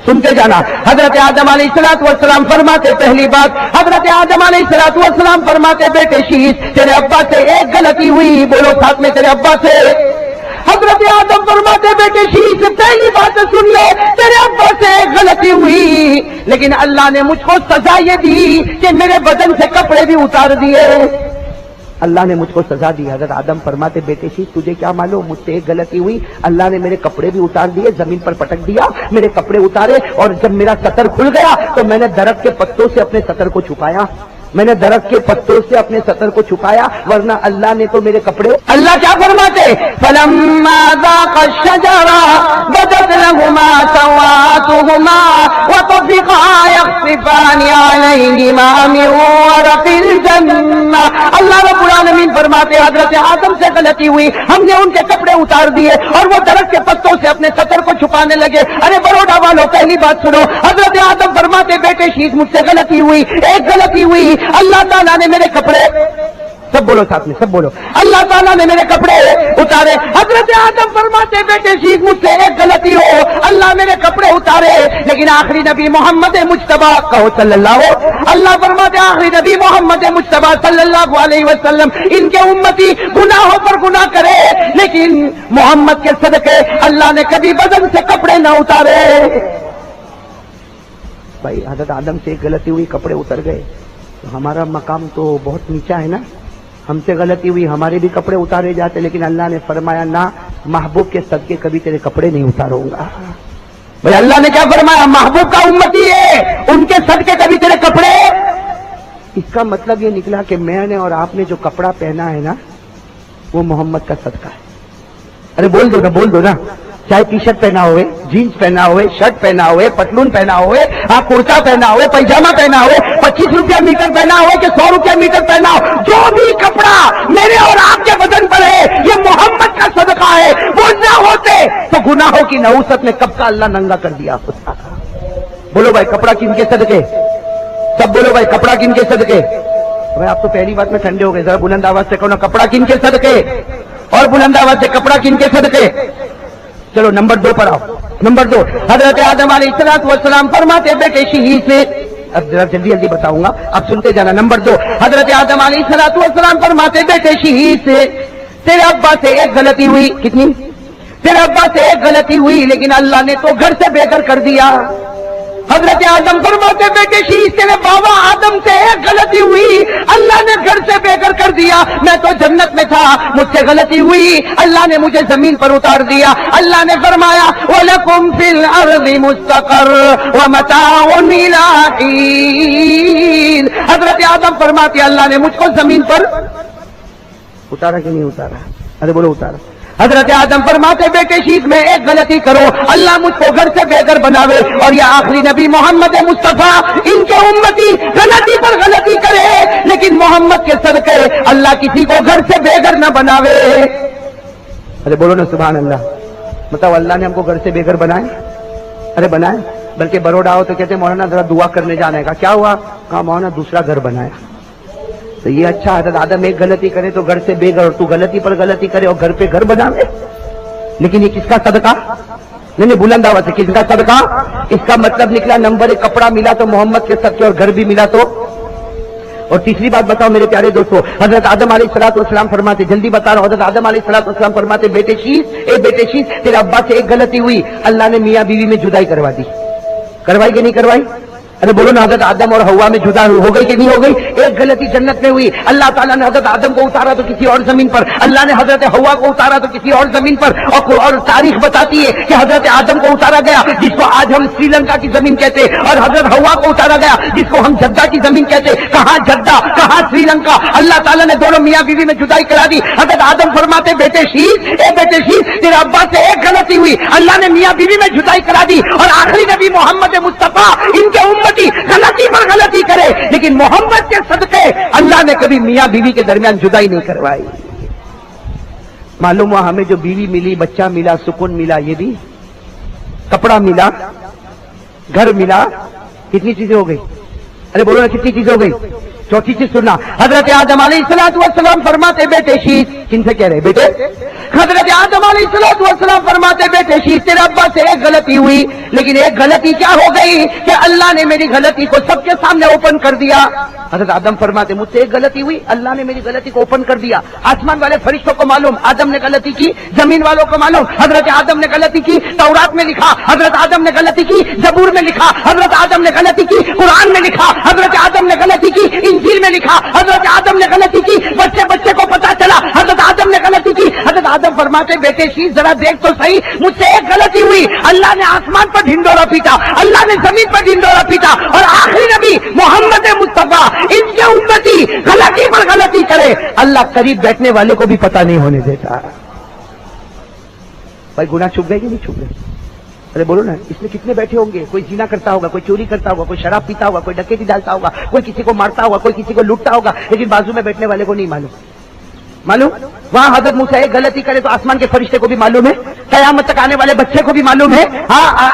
Speaker 1: سنتے جانا. حضرت آدم علیہ السلام فرماتے پہلی بات, حضرت آدم علیہ السلام فرماتے بیٹے شیس تیرے ابا سے ایک غلطی ہوئی. بولو ساتھ میں تیرے ابا سے. حضرت آدم فرماتے بیٹے شیس پہلی بات سن لے, تیرے ابا سے ایک غلطی ہوئی, لیکن اللہ نے مجھ کو سزا یہ دی کہ میرے بدن سے کپڑے بھی اتار دیے. اللہ نے مجھ کو سزا دی. حضرت آدم فرماتے بیٹے شیس تجھے کیا معلوم, مجھ سے ایک غلطی ہوئی, اللہ نے میرے کپڑے بھی اتار دیے, زمین پر پٹک دیا, میرے کپڑے اتارے, اور جب میرا سطر کھل گیا تو میں نے درخت کے پتوں سے اپنے سطر کو چھپایا. میں نے درخت کے پتوں سے اپنے سطر کو چھپایا, ورنہ اللہ نے تو میرے کپڑے. اللہ کیا فرماتے؟ فَلَمَّا ذَاقَا الشَّجَرَةَ بَدَتْ لَهُمَا سَوْآتُهُمَا وَطَفِقَا يَخْصِفَانِ عَلَيْهِمَا مِن وَرَقِ الْجَنَّةِ. اللہ رب العالمین فرماتے حضرت آدم سے غلطی ہوئی, ہم نے ان کے کپڑے اتار دیے اور وہ درخت کے پتوں سے اپنے سطر کو چھپانے لگے. ارے بروڈا والوں پہلی بات سنو, حضرت آدم فرماتے بیٹے شیس مجھ سے غلطی ہوئی, ایک غلطی ہوئی, اللہ تعالیٰ نے میرے کپڑے, سب بولو ساتھ میں, سب بولو, اللہ تعالیٰ نے میرے کپڑے اتارے. حضرت آدم فرماتے بیٹے شیخ مجھ سے ایک غلطی ہو, اللہ میرے کپڑے اتارے, لیکن آخری نبی محمد مجتبیٰ کہو صلی اللہ, اللہ فرماتے آخری نبی محمد مجتبیٰ صلی اللہ علیہ وسلم ان کے امتی گناہوں پر گناہ کرے, لیکن محمد کے صدقے اللہ نے کبھی بدن سے کپڑے نہ اتارے. بھائی حضرت آدم سے ایک غلطی ہوئی, کپڑے اتر گئے, ہمارا مقام تو بہت نیچا ہے نا. ہم سے غلطی ہوئی, ہمارے بھی کپڑے اتارے جاتے, لیکن اللہ نے فرمایا نہ, محبوب کے صدقے کبھی تیرے کپڑے نہیں اتاروں گا. بھائی اللہ نے کیا فرمایا؟ محبوب کا امتی ہے, ان کے صدقے کبھی تیرے کپڑے. اس کا مطلب یہ نکلا کہ میں نے اور آپ نے جو کپڑا پہنا ہے نا وہ محمد کا صدقہ ہے. ارے بول دو نا,
Speaker 2: چاہے ٹی شرٹ پہنا ہوئے, جینس پہنا ہوئے, شرٹ پہنا ہوئے, پتلون پہنا ہوئے, کرتا پہنا ہوئے, پیجامہ پہنا ہوئے, 25 روپیہ میٹر پہنا ہو کہ 100 روپیہ میٹر پہنا ہو, جو بھی کپڑا میرے اور آپ کے بدن پر ہے یہ محمد کا صدقہ ہے. وہ نہ ہوتے تو گناہوں کی نحوست میں کب کا اللہ ننگا کر دیا ہوتا. بولو بھائی کپڑا کن کے صدقے؟ سب بولو بھائی کپڑا کن کے صدقے؟ بھائی آپ تو پہلی بات میں ٹھنڈے ہو گئے, ذرا بلند آواز سے کہو نا, کپڑا کن کے صدقے؟ اور بلند آواز سے کپڑا کن کے صدقے؟ چلو نمبر 2 پر آؤ. نمبر 2, حضرت آدم علیہ السلام فرماتے بیٹے شہید سے, اب ذرا جلدی جلدی بتاؤں گا آپ سنتے جانا. نمبر 2, حضرت آدم علیہ السلام فرماتے بیٹے شہید سے تیرے ابا سے ایک غلطی ہوئی. کتنی؟ تیرے ابا سے ایک غلطی ہوئی لیکن اللہ نے تو گھر سے بے گھر کر دیا. حضرت آدم فرماتے بیٹے شہید تیرے بابا آدم سے ایک غلطی ہوئی, اللہ نے گھر سے بے گھر کر دیا. میں تو جنت میں تھا, مجھ سے غلطی ہوئی, اللہ نے مجھے زمین پر اتار دیا. اللہ نے فرمایا وَلَكُمْ فِي الْأَرْضِ مُسْتَقَرٌّ وَمَتَاعٌ إِلَىٰ حِينٍ. حضرت آدم فرماتے اللہ نے مجھ کو زمین پر اتارا کہ نہیں اتارا؟ ارے بولو اتارا. حضرت آدم فرماتے بیٹے شیخ میں ایک غلطی کرو, اللہ مجھ کو گھر سے بے گھر بناوے, اور یہ آخری نبی محمد مصطفیٰ ان کے امتی غلطی پر غلطی کرے لیکن محمد کے صدقے اللہ کسی کو گھر سے بے گھر نہ بناوے. ارے بولو نا سبحان اللہ. مطلب اللہ نے ہم کو گھر سے بے گھر بنائے؟ ارے بنائے. بلکہ بروڈا ہو تو کہتے مولانا ذرا دعا کرنے جانے کا. کیا ہوا؟ کہا مولانا دوسرا گھر بنایا. تو یہ اچھا حضرت آدم ایک غلطی کرے تو گھر سے بے گھر, اور تو غلطی پر غلطی کرے اور گھر پہ گھر بناوے. لیکن یہ کس کا صدقہ؟ نہیں بلند آواز سے, کس کا صدقہ؟ اس کا مطلب نکلا نمبر 1 کپڑا ملا تو محمد کے صدقے, اور گھر بھی ملا تو. اور تیسری بات بتاؤ میرے پیارے دوستو, حضرت آدم علیہ السلام فرماتے, جلدی بتا رہا ہوں, حضرت آدم علیہ السلام فرماتے بیٹے شیخ تیرے ابا سے ایک غلطی ہوئی, اللہ نے میاں بیوی میں جدائی کروا دی. کروائی کہ نہیں کروائی؟ ارے بولو نا, حضرت آدم اور حوا میں جدا ہو گئی کہ نہیں ہو گئی؟ ایک غلطی جنت میں ہوئی, اللہ تعالیٰ نے حضرت آدم کو اتارا تو کسی اور زمین پر, اللہ نے حضرت حوا کو اتارا تو کسی اور زمین پر. اور تاریخ بتاتی ہے کہ حضرت آدم کو اتارا گیا جس کو آج ہم سری لنکا کی زمین کہتے, اور حضرت حوا کو اتارا گیا جس کو ہم جدہ کی زمین کہتے. کہاں جدہ کہاں سری لنکا, اللہ تعالیٰ نے دونوں میاں بیوی میں جدائی کرا دی. حضرت آدم فرماتے بیٹے شیخ تیرے ابا سے ایک غلطی ہوئی, اللہ نے میاں بیوی میں جدائی کرا دی, اور آخری نبی محمد مصطفیٰ ان کے امتی غلطی پر غلطی کرے لیکن محمد کے صدقے اللہ نے کبھی میاں بیوی کے درمیان جدائی نہیں کروائی. معلوم ہوا ہمیں جو بیوی ملی, بچہ ملا, سکون ملا, یہ بھی کپڑا ملا, گھر ملا, کتنی چیزیں ہو گئی؟ ارے بولو نا کتنی چیزیں ہو گئی؟ چوتھی چیز سننا, حضرت آدم علیہ السلام فرماتے بیٹے شیخ, کن سے کہہ رہے بیٹے؟ حضرت آدم علیہ السلام فرماتے بیٹے شیخ تیرے ابا سے ایک غلطی ہوئی لیکن ایک غلطی کیا ہو گئی کہ اللہ نے میری غلطی کو سب کے سامنے اوپن کر دیا. حضرت آدم فرماتے مجھ سے ایک غلطی ہوئی, اللہ نے میری غلطی کو اوپن کر دیا. آسمان والے فرشتوں کو معلوم آدم نے غلطی کی, زمین والوں کو معلوم حضرت آدم نے غلطی کی, تورات میں لکھا حضرت آدم نے غلطی کی, زبور میں لکھا حضرت آدم نے غلطی کی, قرآن میں لکھا حضرت آدم نے غلطی کی, انجیل میں لکھا حضرت آدم نے غلطی کی, بچے کو پتا چلا حضرت آدم نے غلطی کی. حضرت آدم فرماتے بیٹے شیخ ذرا دیکھ تو صحیح, مجھ سے ایک غلطی ہوئی, اللہ نے آسمان پر ڈھنڈورا پیٹا, اللہ نے زمین پر ڈھنڈورا پیٹا, اور آخری نبی محمد مصطفیٰ ان کے امتی غلطی پر غلطی کرے اللہ قریب بیٹھنے والے کو بھی پتہ نہیں ہونے دیتا. بھائی گناہ چھپ گئے کہ نہیں چھپ گئے؟ ارے بولو نا, اس میں کتنے بیٹھے ہوں گے؟ کوئی زنا کرتا ہوگا, کوئی چوری کرتا ہوگا, کوئی شراب پیتا ہوگا, کوئی ڈکیتی ڈالتا ہوگا, کوئی کسی کو مارتا ہوگا, کوئی کسی کو لوٹتا ہوگا, لیکن بازو میں بیٹھنے والے کو نہیں معلوم. وہاں حضرت موسیٰ ایک غلطی کرے تو آسمان کے فرشتے کو بھی معلوم ہے, قیامت تک آنے والے بچے کو بھی معلوم ہے. ہاں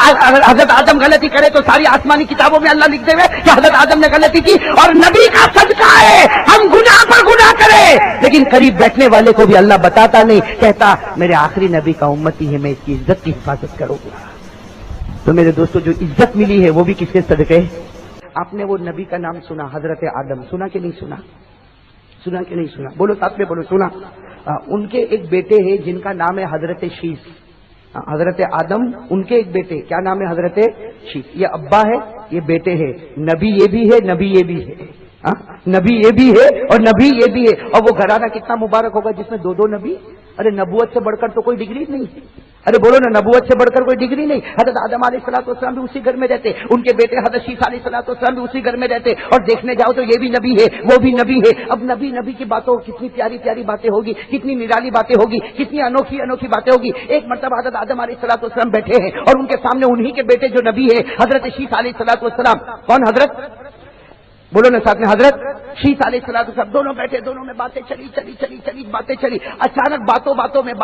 Speaker 2: حضرت آدم غلطی کرے تو ساری آسمانی کتابوں میں اللہ لکھتے ہوئے کہ حضرت آدم نے غلطی کی, اور نبی کا صدقہ ہے ہم گناہ پر گناہ کرے لیکن قریب بیٹھنے والے کو بھی اللہ بتاتا نہیں, کہتا میرے آخری نبی کا امتی ہے, میں اس کی عزت کی حفاظت کروں گا. تو میرے دوستو جو عزت ملی ہے وہ بھی کس کے صدقے؟ آپ نے وہ نبی کا نام سنا حضرت آدم, سنا کہ نہیں سنا؟ سنا کہ نہیں سنا؟ بولو ساتھ میں بولو سنا. ان کے ایک بیٹے ہیں جن کا نام ہے حضرت شیش. حضرت آدم ان کے ایک بیٹے, کیا نام ہے؟ حضرت شیش. یہ ابا ہے, یہ بیٹے ہے, نبی یہ بھی ہے, نبی یہ بھی ہے. نبی یہ بھی ہے اور نبی یہ بھی ہے. اور وہ گھرانہ کتنا مبارک ہوگا جس میں دو دو نبی. ارے نبوت سے بڑھ کر تو کوئی ڈگری نہیں. ارے بولو نا, نبوت سے بڑھ کر کوئی ڈگری نہیں. حضرت آدم علیہ الصلوۃ والسلام بھی اسی گھر میں رہتے, ان کے بیٹے حضرت عیسیٰ علیہ الصلوۃ والسلام بھی اسی گھر میں رہتے. اور دیکھنے جاؤ تو یہ بھی نبی ہے, وہ بھی نبی ہے. اب نبی نبی کی باتوں کتنی پیاری پیاری باتیں ہوگی, کتنی نرالی باتیں ہوگی, کتنی انوکھی انوکھی باتیں ہوگی. ایک مرتبہ حضرت آدم علیہ الصلوۃ والسلام بیٹھے ہیں اور ان کے سامنے انہی کے بیٹے جو نبی ہے حضرت عیسیٰ علیہ الصلوۃ والسلام. کون حضرت؟ بولو نا ساتھ میں, حضرت عیسیٰ علیہ الصلوۃ والسلام. دونوں بیٹھے, دونوں میں باتیں چلی باتیں چلی. اچانک باتوں میں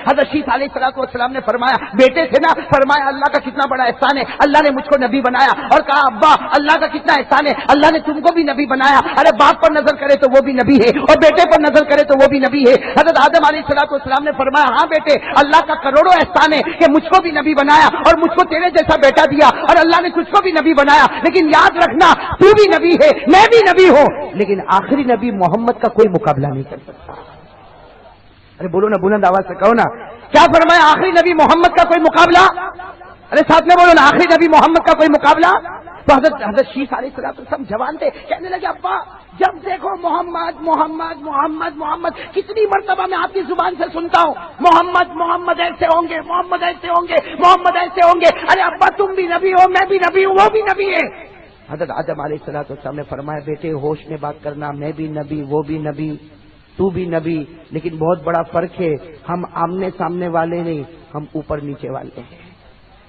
Speaker 2: حضرت عیسیٰ علیہ الصلوۃ والسلام نے فرمایا, بیٹے تھے نا, فرمایا اللہ کا کتنا بڑا احسان ہے, اللہ نے مجھ کو نبی بنایا. اور کہا ابا اللہ کا کتنا احسان ہے, اللہ نے تم کو بھی نبی بنایا. ارے باپ پر نظر کرے تو وہ بھی نبی ہے, اور بیٹے پر نظر کرے تو وہ بھی نبی ہے. حضرت آدم علیہ الصلوۃ والسلام نے فرمایا, ہاں بیٹے, اللہ کا کروڑوں احسان ہے کہ مجھ کو بھی نبی بنایا اور مجھ کو تیرے جیسا بیٹا دیا, اور اللہ نے تجھ کو بھی نبی بنایا. لیکن یاد رکھنا, تو بھی نبی ہے, میں بھی نبی ہوں, لیکن آخری نبی محمد کا کوئی مقابلہ نہیں کر سکتا. ارے بولو نا, بلند آواز سے کہو نا, کیا فرمایا؟ آخری نبی محمد کا کوئی مقابلہ. ارے ساتھ میں بولو نا, آخری نبی محمد کا کوئی مقابلہ. تو حضرت عیسیٰ علیہ السلام جوان تھے, کہنے لگے ابا جب دیکھو محمد محمد محمد محمد, کتنی مرتبہ میں آپ کی زبان سے سنتا ہوں محمد محمد ایسے ہوں گے, محمد ایسے ہوں گے, محمد ایسے ہوں گے. ارے ابا تم بھی نبی ہو, میں بھی نبی ہوں, وہ بھی نبی ہے. حضرت آدم علیہ الصلوۃ والسلام نے فرمایا, بیٹے ہوش میں بات کرنا, میں بھی نبی, وہ بھی نبی, تو بھی نبی, لیکن بہت بڑا فرق ہے. ہم آمنے سامنے والے نہیں, ہم اوپر نیچے والے ہیں.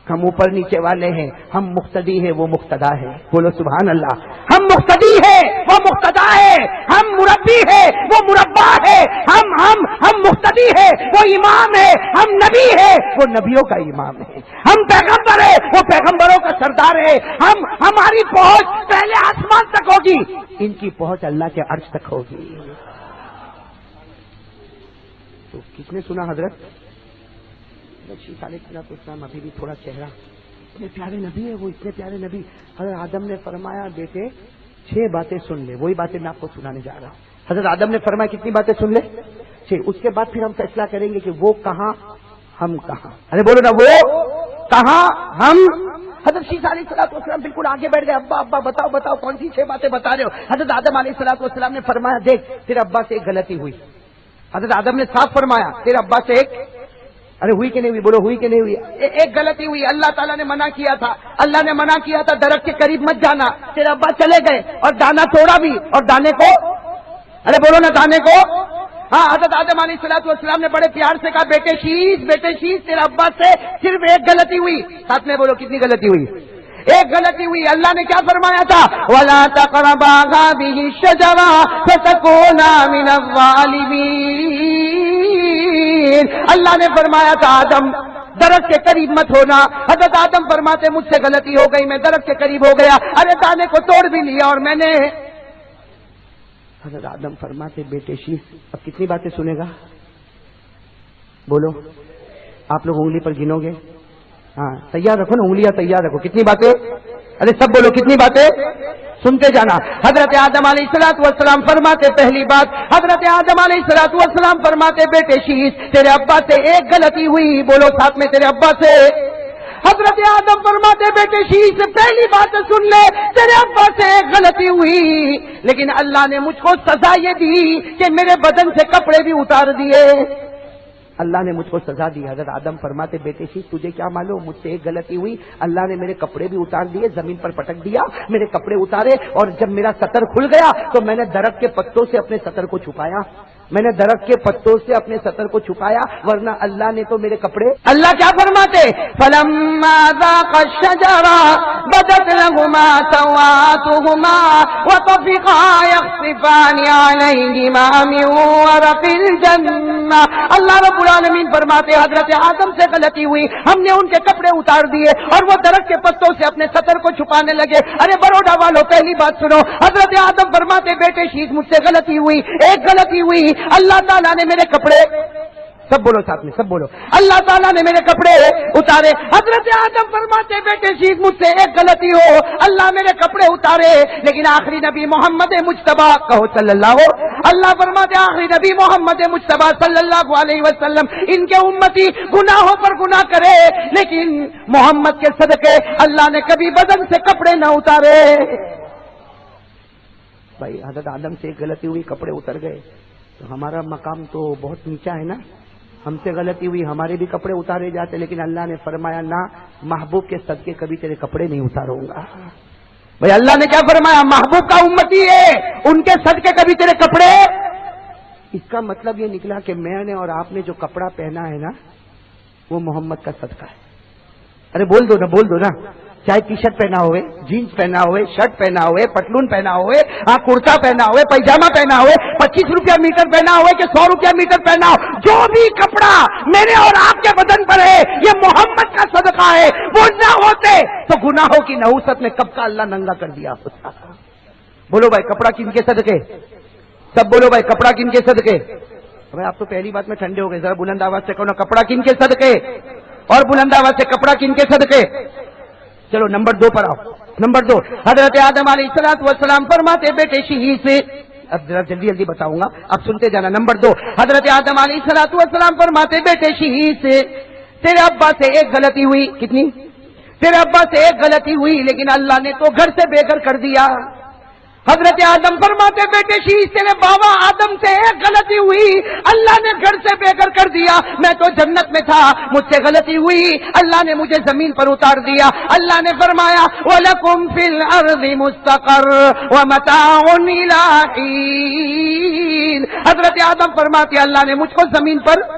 Speaker 2: ہم اوپر نیچے والے ہیں, ہم مقتدی ہے, وہ مقتدا ہے. بولو سبحان اللہ. ہم مقتدی ہے, وہ مقتدا ہے. ہم مربی ہے, وہ مربع ہے. ہم مقتدی ہے, وہ امام ہے. ہم نبی ہے, وہ نبیوں کا امام ہے. ہم پیغمبر ہے, وہ پیغمبروں کا سردار ہے. ہماری پہنچ پہلے آسمان تک ہوگی, ان کی پہنچ اللہ کے عرش تک ہوگی. تو کس نے سنا حضرت عیسیٰ علیہ السلام ابھی بھی تھوڑا چہرہ, اتنے پیارے نبی ہے وہ, اتنے پیارے نبی. حضرت آدم نے فرمایا, بیٹے 6 باتیں سن لے, وہی باتیں میں آپ کو سنانے جا رہا ہوں. حضرت آدم نے فرمایا کتنی باتیں سن لے؟ 6. اس کے بعد پھر ہم فیصلہ کریں گے کہ وہ کہاں, ہم کہاں. ارے بولو نا, وہ کہاں, ہم. حضرت عیسیٰ علیہ الصلوۃ والسلام بالکل آگے بیٹھ گئے. ابا بتاؤ کون سی 6 باتیں بتا رہے ہو؟ حضرت آدم علیہ الصلوۃ والسلام نے فرمایا, دیکھ تیرے ابا سے ایک غلطی ہوئی. حضرت آدم نے صاف فرمایا, تیرے ابا سے ایک, ارے ہوئی کہ نہیں ہوئی, بولو ہوئی کہ نہیں ہوئی, ایک غلطی ہوئی. اللہ تعالیٰ نے منع کیا تھا, درخت کے قریب مت جانا. تیرے ابا چلے گئے اور دانا توڑا بھی, اور دانے کو, ارے بولو نا, دانے کو. ہاں, حضرت آدم علیہ الصلوۃ والسلام نے بڑے پیار سے کہا, بیٹے شیش تیرے ابا سے صرف ایک غلطی ہوئی. ساتھ میں بولو کتنی غلطی ہوئی؟ ایک غلطی ہوئی. اللہ نے کیا فرمایا تھا؟ وَلَا تَقْرَبَا هَٰذِهِ الشَّجَرَةَ فَتَكُونَا مِنَ الظَّالِمِينَ. اللہ نے فرمایا تھا, آدم درخت کے قریب مت ہونا. حضرت آدم فرماتے, مجھ سے غلطی ہو گئی, میں درخت کے قریب ہو گیا. ارے دانے کو توڑ بھی لیا اور میں نے. حضرت آدم فرماتے, بیٹے شیش اب کتنی باتیں سنے گا؟ بولو, آپ لوگ انگلی پر گنو گے. ہاں تیار رکھو نا, انگلیاں تیار رکھو. کتنی باتیں؟ ارے سب بولو کتنی باتیں, سنتے جانا. حضرت آدم علیہ الصلوۃ والسلام فرماتے, پہلی بات, حضرت آدم علیہ الصلوۃ والسلام فرماتے, بیٹے شیش تیرے ابا سے ایک غلطی ہوئی. بولو ساتھ میں, تیرے ابا سے. حضرت آدم فرماتے, بیٹے شیش پہلی بات سن لے, تیرے ابا سے ایک غلطی ہوئی, لیکن اللہ نے مجھ کو سزا یہ دی کہ میرے بدن سے کپڑے بھی اتار دیے. اللہ نے مجھ کو سزا دی. حضرت آدم فرماتے, بیٹے شیش تجھے کیا معلوم, مجھ سے ایک غلطی ہوئی, اللہ نے میرے کپڑے بھی اتار دیے, زمین پر پٹک دیا, میرے کپڑے اتارے, اور جب میرا سطر کھل گیا تو میں نے درخت کے پتوں سے اپنے سطر کو چھپایا. میں نے درخت کے پتوں سے اپنے سطر کو چھپایا, ورنہ اللہ نے تو میرے کپڑے. اللہ کیا فرماتے, فَلَمَّا ذَاقَا الشَّجَرَةَ بَدَتْ لَهُمَا سَوْآتُهُمَا وَطَفِقَا يَخْصِفَانِ عَلَيْهِمَا مِنْ وَرَقِ الْجَنَّةِ. اللہ رب العالمین فرماتے, حضرت آدم سے غلطی ہوئی, ہم نے ان کے کپڑے اتار دیے اور وہ درخت کے پتوں سے اپنے سطر کو چھپانے لگے. ارے بروڈا والوں, پہلی بات سنو. حضرت آدم فرماتے, بیٹے شیخ مجھ سے غلطی ہوئی, ایک غلطی ہوئی, اللہ تعالیٰ نے میرے کپڑے, سب بولو ساتھ میں, سب بولو, اللہ تعالیٰ نے میرے کپڑے اتارے. حضرت آدم فرماتے, بیٹے شیخ مجھ سے ایک غلطی ہو, اللہ میرے کپڑے اتارے, لیکن آخری نبی محمد مجتبیٰ, کہو صلی اللہ. اللہ فرماتے, آخری نبی محمد مجتبیٰ صلی اللہ علیہ وسلم, ان کے امتی گناہوں پر گناہ کرے, لیکن محمد کے صدقے اللہ نے کبھی بدن سے کپڑے نہ اتارے. بھائی حضرت آدم سے ایک غلطی ہوئی, کپڑے اتر گئے, تو ہمارا مقام تو بہت نیچا ہے نا. ہم سے غلطی ہوئی, ہمارے بھی کپڑے اتارے جاتے, لیکن اللہ نے فرمایا نہ, محبوب کے صدقے کبھی تیرے کپڑے نہیں اتاروں گا. بھائی اللہ نے کیا فرمایا؟ محبوب کا امتی ہے, ان کے صدقے کبھی تیرے کپڑے. اس کا مطلب یہ نکلا کہ میں نے اور آپ نے جو کپڑا پہنا ہے نا, وہ محمد کا صدقہ ہے. ارے بول دو نا, بول دو نا. چاہے ٹی شرٹ پہنا ہوئے, جینس پہنا ہوئے, شرٹ پہنا ہوئے, پتلون پہنا ہوئے, کرتا پہنا ہوئے, پیجامہ پہنا ہوئے, 25 روپیہ میٹر پہنا ہوئے کہ 100 روپیہ میٹر پہنا ہو, جو بھی کپڑا میرے اور آپ کے بدن پر ہے یہ محمد کا صدقہ ہے. وہ نہ ہوتے تو گناہوں کی نحوست میں کب کا اللہ ننگا کر دیا ہوتا. بولو بھائی کپڑا کن کے صدقے؟ سب بولو بھائی کپڑا کن کے صدقے؟ بھائی آپ تو پہلی بات میں ٹھنڈے ہو گئے, ذرا بلند آواز سے کہو نا, کپڑا کن کے صدقے؟ اور بلند آواز سے کپڑا کن کے صدقے؟ چلو نمبر 2 پر آؤ. نمبر 2, حضرت آدم علیہ الصلوۃ والسلام فرماتے بیٹے شہید سے, اب ذرا جلدی جلدی بتاؤں گا, اب سنتے جانا. نمبر 2, حضرت آدم علیہ الصلوۃ والسلام فرماتے بیٹے شہید سے, تیرے ابا سے ایک غلطی ہوئی. کتنی؟ تیرے ابا سے ایک غلطی ہوئی, لیکن اللہ نے تو گھر سے بے گھر کر دیا. حضرت آدم فرماتے بیٹے شہید تیرے بابا آدم سے ایک غلطی ہوئی, اللہ نے گھر سے بے گھر کر دیا. میں تو جنت میں تھا, مجھ سے غلطی ہوئی, اللہ نے مجھے زمین پر اتار دیا. اللہ نے فرمایا وَلَكُمْ فِي الْأَرْضِ مُسْتَقَرٌّ وَمَتَاعٌ إِلَىٰ حِينٍ. حضرت آدم فرماتے اللہ نے مجھ کو زمین پر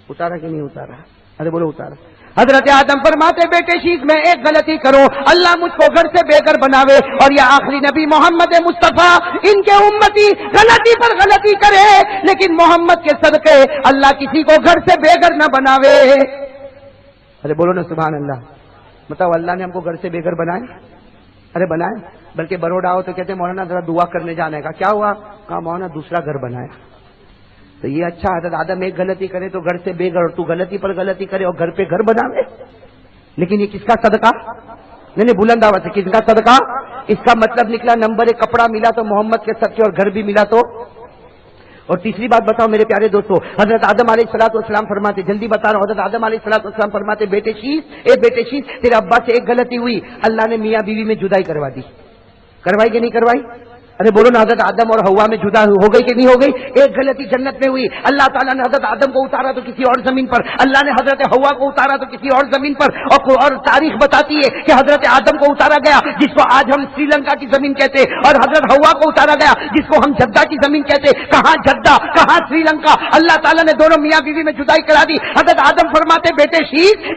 Speaker 2: اتارا کہ نہیں اتارا؟ ارے بولو اتارا. حضرت آدم فرماتے بیٹے شیخ میں ایک غلطی کرو, اللہ مجھ کو گھر سے بے گھر بناوے, اور یہ آخری نبی محمد مصطفیٰ ان کے امتی غلطی پر غلطی کرے, لیکن محمد کے صدقے اللہ کسی کو گھر سے بے گھر نہ بناوے. ارے بولو نا سبحان اللہ. بتاؤ اللہ نے ہم کو گھر سے بے گھر بنائے؟ ارے بنائے. بلکہ بروڈا ہو تو کہتے مولانا ذرا دعا کرنے جانے کا. کیا ہوا؟ کہا مولانا دوسرا گھر بنایا. تو یہ اچھا, حضرت آدم ایک غلطی کرے تو گھر سے بے گھر, اور تو غلطی پر غلطی کرے اور گھر پہ گھر بناوے. لیکن یہ کس کا صدقہ؟ نہیں بلند آواز سے, کس کا صدقہ؟ اس کا مطلب نکلا نمبر 1 کپڑا ملا تو محمد کے صدقے, اور گھر بھی ملا تو. اور تیسری بات بتاؤ میرے پیارے دوستو, حضرت آدم علیہ الصلوۃ والسلام فرماتے, جلدی بتا رہا ہوں, حضرت آدم علیہ الصلوۃ والسلام فرماتے بیٹے شیش تیرے ابا سے ایک غلطی ہوئی, اللہ نے میاں بیوی میں جدائی کروا دی. کروائی کہ نہیں کروائی؟ ارے بولو نا, حضرت آدم اور حوا میں جدا ہو گئی کہ نہیں ہو گئی؟ ایک غلطی جنت میں ہوئی, اللہ تعالیٰ نے حضرت آدم کو اتارا تو کسی اور زمین پر, اللہ نے حضرت حوا کو اتارا تو کسی اور زمین پر. اور تاریخ بتاتی ہے کہ حضرت آدم کو اتارا گیا جس کو آج ہم سری لنکا کی زمین کہتے, اور حضرت حوا کو اتارا گیا جس کو ہم جدہ کی زمین کہتے. کہاں جدہ, کہاں سری لنکا؟ اللہ تعالیٰ نے دونوں میاں بیوی میں جدائی کرا دی. حضرت آدم فرماتے بیٹے شیخ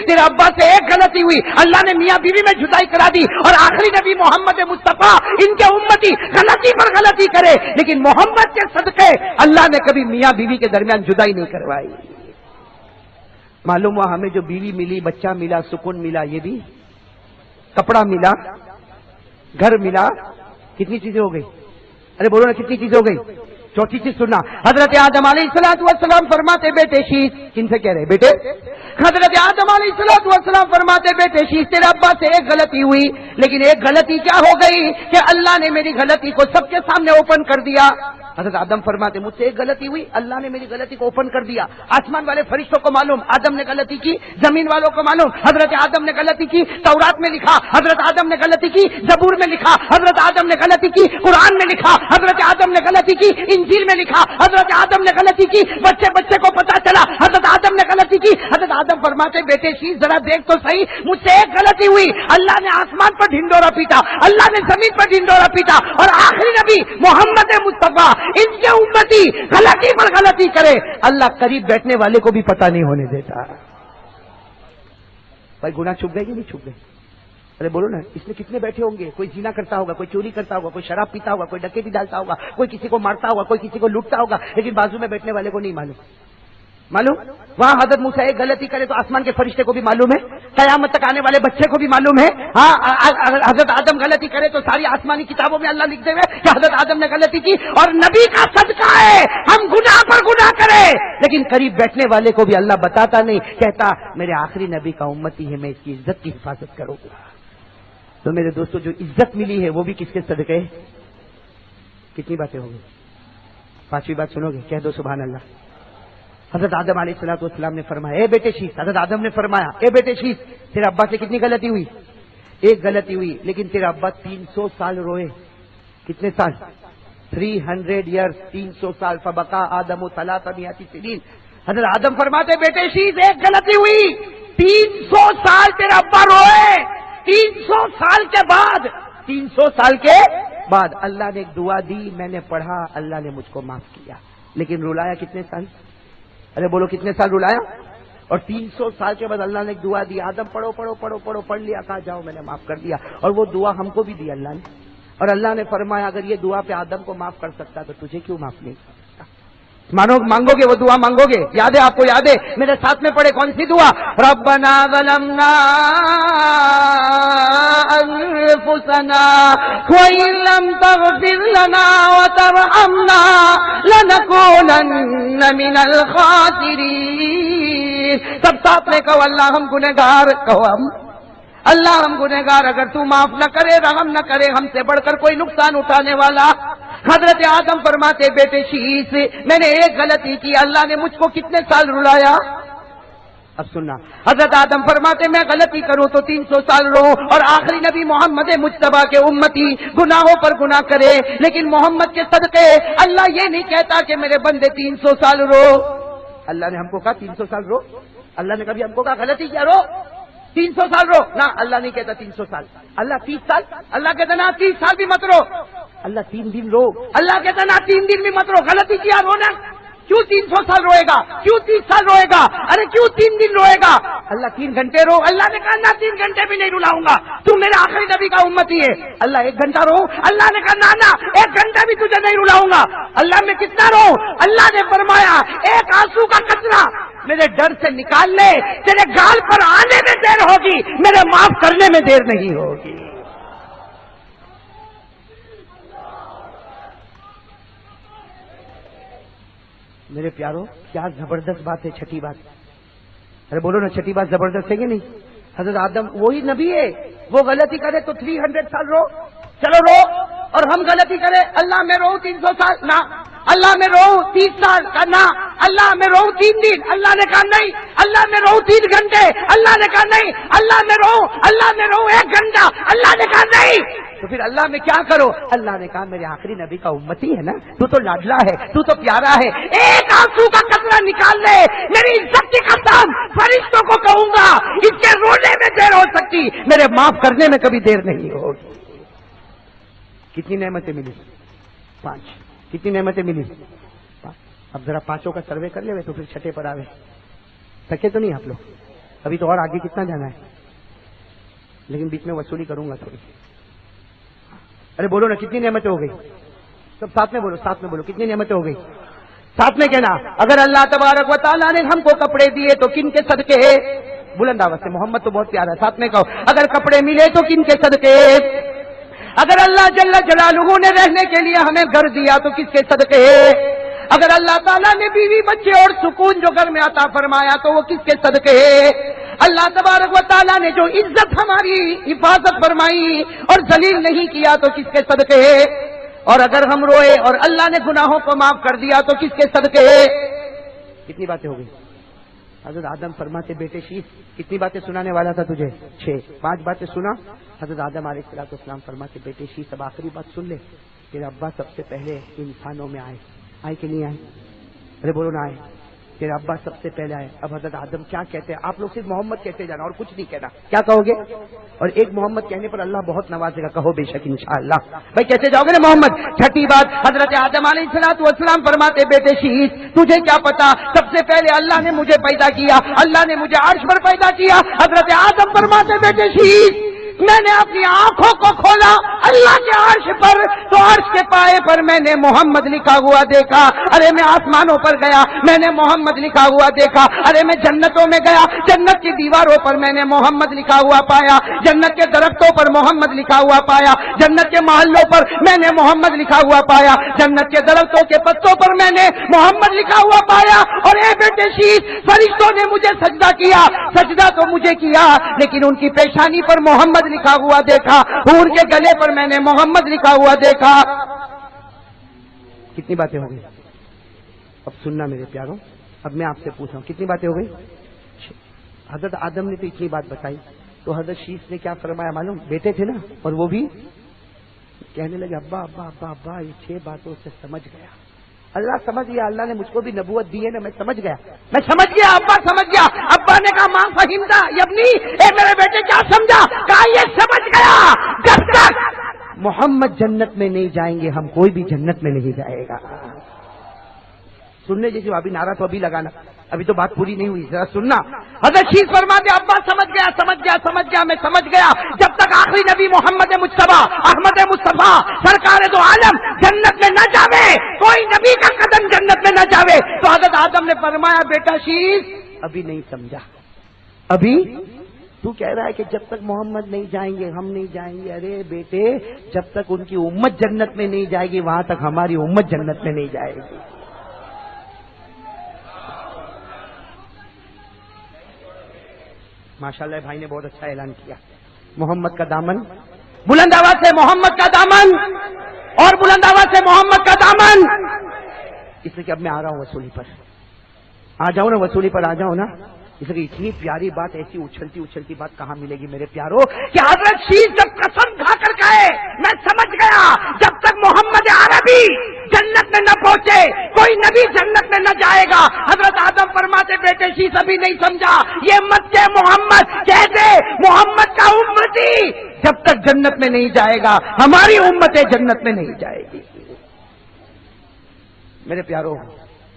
Speaker 2: تیرے ابا سے ایک غلطی ہوئی, اللہ نے میاں بیوی میں جدائی کرا دی, اور آخری نبی محمد مصطفیٰ ان کے غلطی پر غلطی کرے, لیکن محمد کے صدقے اللہ نے کبھی میاں بیوی کے درمیان جدائی نہیں کروائی. معلوم ہوا ہمیں جو بیوی ملی, بچہ ملا, سکون ملا, یہ بھی کپڑا ملا, گھر ملا, کتنی چیزیں ہو گئی؟ ارے بولو نا کتنی چیزیں ہو گئی؟ چوتھی چیز سننا, حضرت آدم علیہ الصلوۃ والسلام فرماتے بیٹے شیش, کن سے کہہ رہے بیٹے؟ حضرت آدم علیہ الصلوۃ والسلام فرماتے بیٹے شیش تیرے ابا سے ایک غلطی ہوئی, لیکن ایک غلطی کیا ہو گئی کہ اللہ نے میری غلطی کو سب کے سامنے اوپن کر دیا. حضرت آدم فرماتے مجھ سے ایک غلطی ہوئی, اللہ نے میری غلطی کو اوپن کر دیا. آسمان والے فرشتوں کو معلوم آدم نے غلطی کی, زمین والوں کو معلوم حضرت آدم نے غلطی کی. تورات میں لکھا حضرت آدم نے غلطی کی, زبور میں لکھا حضرت آدم نے غلطی کی, قرآن میں لکھا حضرت آدم نے غلطی کی, انجیل میں لکھا حضرت آدم نے غلطی کی. بچے کو پتا چلا حضرت آدم نے غلطی کی. حضرت آدم فرماتے بیٹے شیش ذرا دیکھ تو صحیح, مجھ سے ایک غلطی ہوئی, اللہ نے آسمان پر ڈھنڈورا پیٹا, اللہ نے زمین پر ڈھنڈورا پیٹا, اور آخری نبی محمد مصطفیٰ ان کے امتی غلطی پر غلطی کرے, اللہ قریب بیٹھنے والے کو بھی پتہ نہیں ہونے دیتا. بھائی گناہ چھپ گئے کہ نہیں چھپ گئے؟ ارے بولو نا, اس میں کتنے بیٹھے ہوں گے؟ کوئی زنا کرتا ہوگا, کوئی چوری کرتا ہوگا, کوئی شراب پیتا ہوگا, کوئی ڈکیتی ڈالتا ہوگا, کوئی کسی کو مارتا ہوگا, کوئی کسی کو لوٹتا ہوگا, لیکن بازو میں بیٹھنے والے کو نہیں معلوم. وہاں حضرت موسیٰ ایک غلطی کرے تو آسمان کے فرشتے کو بھی معلوم ہے, قیامت تک آنے والے بچے کو بھی معلوم ہے. ہاں حضرت آدم غلطی کرے تو ساری آسمانی کتابوں میں اللہ لکھتے ہوئے کہ حضرت آدم نے غلطی کی, اور نبی کا صدقہ ہے ہم گناہ پر گناہ کرے, لیکن قریب بیٹھنے والے کو بھی اللہ بتاتا نہیں, کہتا میرے آخری نبی کا امتی ہے, میں اس کی عزت کی حفاظت کروں گا. تو میرے دوستو جو عزت ملی ہے وہ بھی کس کے صدقے؟ کتنی باتیں ہو گئی؟ 5ویں بات سنو گے؟ کہہ دو سبحان اللہ. حضرت آدم علیہ الصلوۃ والسلام نے فرمایا اے بیٹے شیش, حضرت آدم نے فرمایا اے بیٹے شیش تیرے ابا سے کتنی غلطی ہوئی؟ ایک غلطی ہوئی, لیکن تیرا ابا 300 سال روئے, کتنے سال؟ 300 years, 300 سال. فبقا آدم 300 سنین. حضرت آدم فرماتے بیٹے شیز ایک غلطی ہوئی, 300 سال تیرا ابا روئے. 300 سال کے بعد 300 سال کے بعد اللہ نے ایک دعا دی, میں نے پڑھا, اللہ نے مجھ کو معاف کیا. لیکن رلایا کتنے سال؟ ارے بولو کتنے سال رلایا؟ اور 300 سال کے بعد اللہ نے ایک دعا دی, آدم پڑھو پڑھو پڑھو پڑھو. پڑھ لیا, کہا جاؤ میں نے معاف کر دیا. اور وہ دعا ہم کو بھی دی اللہ نے. اور اللہ نے فرمایا اگر یہ دعا پہ آدم کو معاف کر سکتا تو تجھے کیوں معاف نہیں کر سکتا؟ مانگو گے وہ دعا مانگو گے؟ یاد ہے آپ کو؟ یاد ہے؟ میرے ساتھ میں پڑھے کون سی دعا؟ ربنا ظلمنا انفسنا وان لم تغفر لنا وترحمنا لنكونن من الخاسرین. سب ساتھ میں کہو اللہ ہم گنہگار. کہو اللہ ہم گنہگار, اگر تو معاف نہ کرے رحم نہ کرے ہم سے بڑھ کر کوئی نقصان اٹھانے والا. حضرت آدم فرماتے بیٹے شیش میں نے ایک غلطی کی, اللہ نے مجھ کو کتنے سال رلایا؟ اب سننا, حضرت آدم فرماتے میں غلطی کروں تو 300 سال رو, اور آخری نبی محمد مجتبیٰ کے امتی گناہوں پر گناہ کرے, لیکن محمد کے صدقے اللہ یہ نہیں کہتا کہ میرے بندے 300 سال رو. اللہ نے ہم کو کہا 300 سال رو؟ اللہ نے کبھی ہم کو کہا غلطی کیا رو 300 سال رو؟ نہ, اللہ نہیں کہتا 300 سال. اللہ 30 سال, اللہ کہتا نا 30 سال بھی مت رو. اللہ 3 دن رو, اللہ کہتا نا 3 دن بھی مت رو. غلطی کیا رونا؟ کیوں 300 سال روئے گا؟ کیوں 30 سال روئے گا؟ ارے کیوں 3 دن روئے گا؟ اللہ 3 گھنٹے رو. اللہ نے کہا نہ 3 گھنٹے بھی نہیں رلاؤں گا, تو میرے آخری نبی کا امتی ہے. اللہ 1 گھنٹہ رو. اللہ نے کہا نہ 1 گھنٹہ بھی تجھے نہیں رلاؤں گا. اللہ میں کتنا رو؟ اللہ نے فرمایا 1 آنسو کا قطرہ میرے ڈر سے نکال لے, تیرے گال پر آنے میں دیر ہوگی, میرے معاف کرنے میں دیر نہیں ہوگی. میرے پیارو کیا زبردست بات ہے. چھٹی بات, ارے بولو نا چھٹی بات زبردست ہے کہ نہیں؟ حضرت آدم وہی نبی ہے, وہ غلطی کرے تو 300 سال رو, چلو رو. اور ہم غلطی کرے اللہ میں رو 300 سال نہ, اللہ میں رو 30 سال کا نہ, اللہ میں رو 3 دن, اللہ نے کہا نہیں. اللہ میں رو 3 گھنٹے, اللہ نے کہا نہیں. اللہ میں رو 1 گھنٹہ, اللہ نے کہا نہیں. تو پھر اللہ میں کیا کرو؟ اللہ نے کہا میرے آخری نبی کا امتی ہے نا, تو لاڈلا ہے, تو پیارا ہے, 1 آنسو کا قطرہ نکال لے, میری عزت کی قسم فرشتوں کو کہوں گا اس کے رونے میں دیر ہو سکتی, میرے معاف کرنے میں کبھی دیر نہیں ہوگی. کتنی نعمتیں ملی؟ 5. کتنی نعمتیں ملی؟ 5. اب ذرا 5 کا سروے کر لے تو پھر چھٹے پر آوے. تھکے تو نہیں آپ لوگ؟ ابھی تو اور آگے کتنا جانا ہے, لیکن بیچ میں وصولی کروں گا تھوڑی. ارے بولو نا کتنی نعمتیں ہو گئی؟ سب ساتھ میں بولو, ساتھ میں بولو کتنی نعمتیں ہو گئی؟ ساتھ میں کہنا. اگر اللہ تبارک و تعالیٰ نے ہم کو کپڑے دیے تو کن کے صدقے؟ بلند آواز سے, محمد تو بہت پیارا ہے, ساتھ میں کہو اگر کپڑے ملے تو کن کے صدقے؟ اگر اللہ جل جلالہ نے رہنے کے لیے ہمیں گھر دیا تو کس کے صدقے؟ اگر اللہ تعالیٰ نے بیوی بچے اور سکون جو گھر میں عطا فرمایا تو وہ کس کے صدقے؟ اللہ تبارک و تعالیٰ نے جو عزت ہماری حفاظت فرمائی اور ذلیل نہیں کیا تو کس کے صدقے؟ اور اگر ہم روئے اور اللہ نے گناہوں کو معاف کر دیا تو کس کے صدقے؟ کتنی باتیں ہو گئی؟ حضرت آدم فرماتے بیٹے شیش کتنی باتیں سنانے والا تھا تجھے؟ 5 باتیں سنا. حضرت آدم علیہ السلام فرماتے بیٹے شیش اب آخری بات سن لے, تیرے ابا سب سے پہلے انسانوں میں آئے کہ نہیں آئے؟ ارے بولو نہ آئے. تیرے ابا سب سے پہلے آئے. اب حضرت آدم کیا کہتے ہیں؟ آپ لوگ صرف محمد کہتے جانا اور کچھ نہیں کہنا. کیا کہو گے؟ اور ایک محمد کہنے پر اللہ بہت نوازے گا, کہو بے شک انشاءاللہ. بھائی کہتے جاؤ گے نا محمد. چھٹی بات, حضرت آدم علیہ السلام فرماتے بیٹے شیش تجھے کیا پتا, سب سے پہلے اللہ نے مجھے پیدا کیا, اللہ نے مجھے عرش پر پیدا کیا. حضرت آدم فرماتے بیٹے شیش میں نے اپنی آنکھوں کو کھولا اللہ کے عرش پر, تو عرش کے پائے پر میں نے محمد لکھا ہوا دیکھا. ارے میں آسمانوں پر گیا, میں نے محمد لکھا ہوا دیکھا. ارے میں جنتوں میں گیا, جنت کی دیواروں پر میں نے محمد لکھا ہوا پایا. جنت کے درختوں پر محمد لکھا ہوا پایا. جنت کے محلوں پر میں نے محمد لکھا ہوا پایا. جنت کے درختوں کے پتوں پر میں نے محمد لکھا ہوا پایا. اور اے بیٹے شیش فرشتوں نے مجھے سجدہ کیا, سجدہ تو مجھے کیا لیکن ان کی پیشانی پر محمد لکھا ہوا دیکھا, حور کے گلے پر میں نے محمد لکھا ہوا دیکھا. کتنی باتیں ہو گئی؟ اب سننا میرے پیاروں, اب میں آپ سے پوچھ رہا ہوں کتنی باتیں ہو گئی؟ حضرت آدم نے تو اتنی بات بتائی, تو حضرت شیش نے کیا فرمایا معلوم؟ بیٹے تھے نا, اور وہ بھی کہنے لگے ابا ابا ابا ابا یہ 6 باتوں سے سمجھ گیا. اللہ سمجھ گیا, اللہ نے مجھ کو بھی نبوت دی ہے نا, میں سمجھ گیا, میں سمجھ گیا, ابا سمجھ گیا. ابا نے کہا ماں فہمتا یبنی, اے میرے بیٹے کیا سمجھا؟ کہا یہ سمجھ گیا جب تک محمد جنت میں نہیں جائیں گے ہم کوئی بھی جنت میں نہیں جائے گا. سننے جیسے ابھی نعرہ تو ابھی لگانا, ابھی تو بات پوری نہیں ہوئی, ذرا سننا. حضرت شیخ فرماتے ابا سمجھ گیا سمجھ گیا سمجھ گیا, میں سمجھ گیا جب تک آخری نبی محمد مجتبیٰ احمد مصطفیٰ سرکار دو عالم جنت میں نہ جاوے, کوئی نبی کا قدم جنت میں نہ جاوے. تو حضرت آدم نے فرمایا بیٹا شیخ ابھی نہیں سمجھا, ابھی تو کہہ رہا ہے کہ جب تک محمد نہیں جائیں گے ہم نہیں جائیں گے. ارے بیٹے جب تک ان کی امت جنت میں نہیں جائے گی وہاں تک ہماری امت جنت میں نہیں جائے گی. ماشاءاللہ بھائی نے بہت اچھا اعلان کیا. محمد کا دامن, بلند آواز سے محمد کا دامن, اور بلند آواز سے محمد کا دامن. اس لیے کہ اب میں آ رہا ہوں وصولی پر, آ جاؤں نا وصولی پر, آ جاؤں نا. اس لیے اتنی پیاری بات, ایسی اچھلتی اچھلتی بات کہاں ملے گی میرے پیاروں, کہ حضرت شیخ جب قسم کھا کر کہے میں سمجھ گیا جب تک محمد عربی جنت میں نہ پہنچے کوئی نبی جنت میں نہ جائے گا. حضرت آدم فرماتے بیٹے شیخ ابھی نہیں سمجھا, یہ مت کہ محمد کہتے محمد کا امتی جب تک جنت میں نہیں جائے گا ہماری امت جنت میں نہیں جائے گی. میرے پیاروں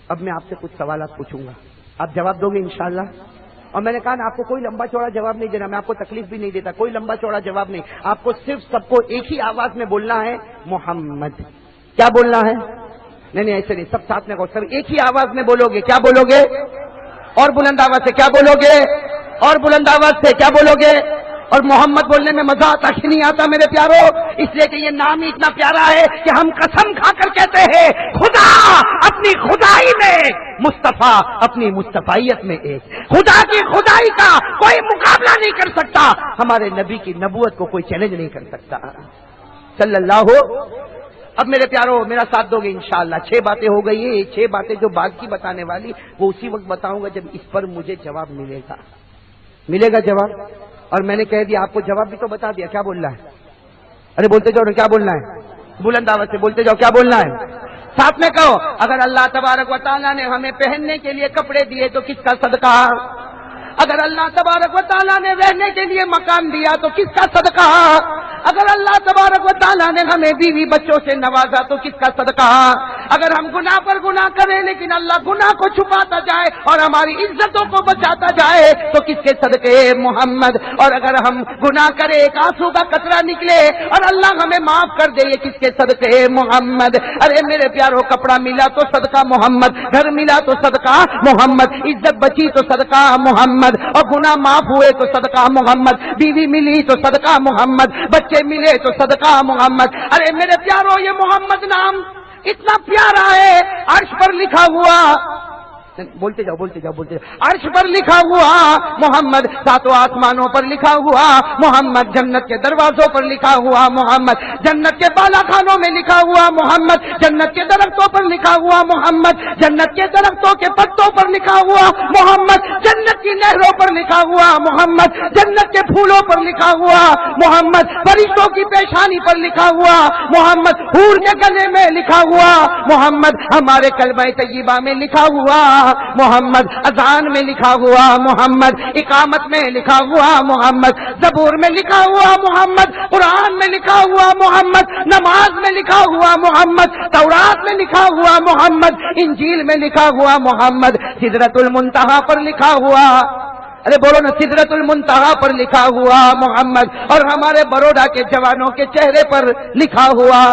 Speaker 2: اب میں آپ سے کچھ سوالات پوچھوں گا, آپ جواب دو گے انشاءاللہ. اور میں نے کہا نا آپ کو کوئی لمبا چوڑا جواب نہیں دینا, میں آپ کو تکلیف بھی نہیں دیتا, کوئی لمبا چوڑا جواب نہیں. آپ کو صرف سب کو ایک ہی آواز میں بولنا ہے محمد. کیا بولنا ہے؟ نہیں ایسے نہیں, سب ساتھ میں کہو, سب ایک ہی آواز میں بولو گے. کیا بولو گے؟ اور بلند آواز سے. کیا بولو گے؟ اور بلند آواز سے. کیا بولو گے؟ اور محمد بولنے میں مزہ آتا کہ نہیں آتا میرے پیاروں؟ اس لیے کہ یہ نام ہی اتنا پیارا ہے کہ ہم قسم کھا کر کہتے ہیں خدا اپنی خدائی میں, مصطفیٰ اپنی مصطفیت میں ایک. خدا کی خدائی کا کوئی مقابلہ نہیں کر سکتا, ہمارے نبی کی نبوت کو کوئی چیلنج نہیں کر سکتا صلی اللہ. اب میرے پیاروں میرا ساتھ دو گے انشاءاللہ. 6 باتیں ہو گئی ہیں, 6 باتیں جو بعد کی بتانے والی وہ اسی وقت بتاؤں گا جب اس پر مجھے جواب ملے گا. ملے گا جواب. اور میں نے کہہ دیا آپ کو جواب بھی تو بتا دیا. کیا بولنا ہے؟ ارے بولتے جاؤ, کیا بولنا ہے؟ بلند آواز سے بولتے جاؤ, کیا بولنا ہے؟ ساتھ میں کہو اگر اللہ تبارک و تعالیٰ نے ہمیں پہننے کے لیے کپڑے دیے تو کس کا صدقہ؟ اگر اللہ تبارک و تعالیٰ نے رہنے کے لیے مکان دیا تو کس کا صدقہ؟ اگر اللہ تبارک و تعالیٰ نے ہمیں بیوی بچوں سے نوازا تو کس کا صدقہ؟ اگر ہم گناہ پر گناہ کریں لیکن اللہ گناہ کو چھپاتا جائے اور ہماری عزتوں کو بچاتا جائے تو کس کے صدقے؟ محمد. اور اگر ہم گناہ کرے ایک آنسو کا قطرہ نکلے اور اللہ ہمیں معاف کر دے, یہ کس کے صدقے؟ محمد. ارے میرے پیاروں کپڑا ملا تو صدقہ محمد, گھر ملا تو صدقہ محمد, عزت بچی تو صدقہ محمد, اور گناہ معاف ہوئے تو صدقہ محمد, بیوی ملی تو صدقہ محمد, بچے ملے تو صدقہ محمد. ارے میرے پیاروں یہ محمد نام اتنا پیارا ہے, عرش پر لکھا ہوا, بولتے جاؤ بولتے جاؤ بولتے جاؤ, عرش پر لکھا ہوا محمد, 7 آسمانوں پر لکھا ہوا محمد, جنت کے دروازوں پر لکھا ہوا محمد, جنت کے بالا خانوں میں لکھا ہوا محمد, جنت کے درختوں پر لکھا ہوا محمد, جنت کے درختوں کے پتوں پر لکھا ہوا محمد, جنت کی نہروں پر لکھا ہوا محمد, جنت کے پھولوں پر لکھا ہوا محمد, فرشتوں کی پیشانی پر لکھا ہوا محمد, حور کے گلے میں لکھا ہوا محمد, ہمارے کلمہ طیبہ میں لکھا ہوا محمد, اذان میں لکھا ہوا محمد, اقامت میں لکھا ہوا محمد, زبور میں لکھا ہوا محمد, قرآن میں لکھا ہوا محمد, نماز میں لکھا ہوا محمد, تورات میں لکھا ہوا محمد, انجیل میں لکھا ہوا محمد, سدرۃ المنتہا پر لکھا ہوا, ارے بولو نا, سدرۃ المنتہا پر لکھا ہوا محمد, اور ہمارے بروڈا کے جوانوں کے چہرے پر لکھا ہوا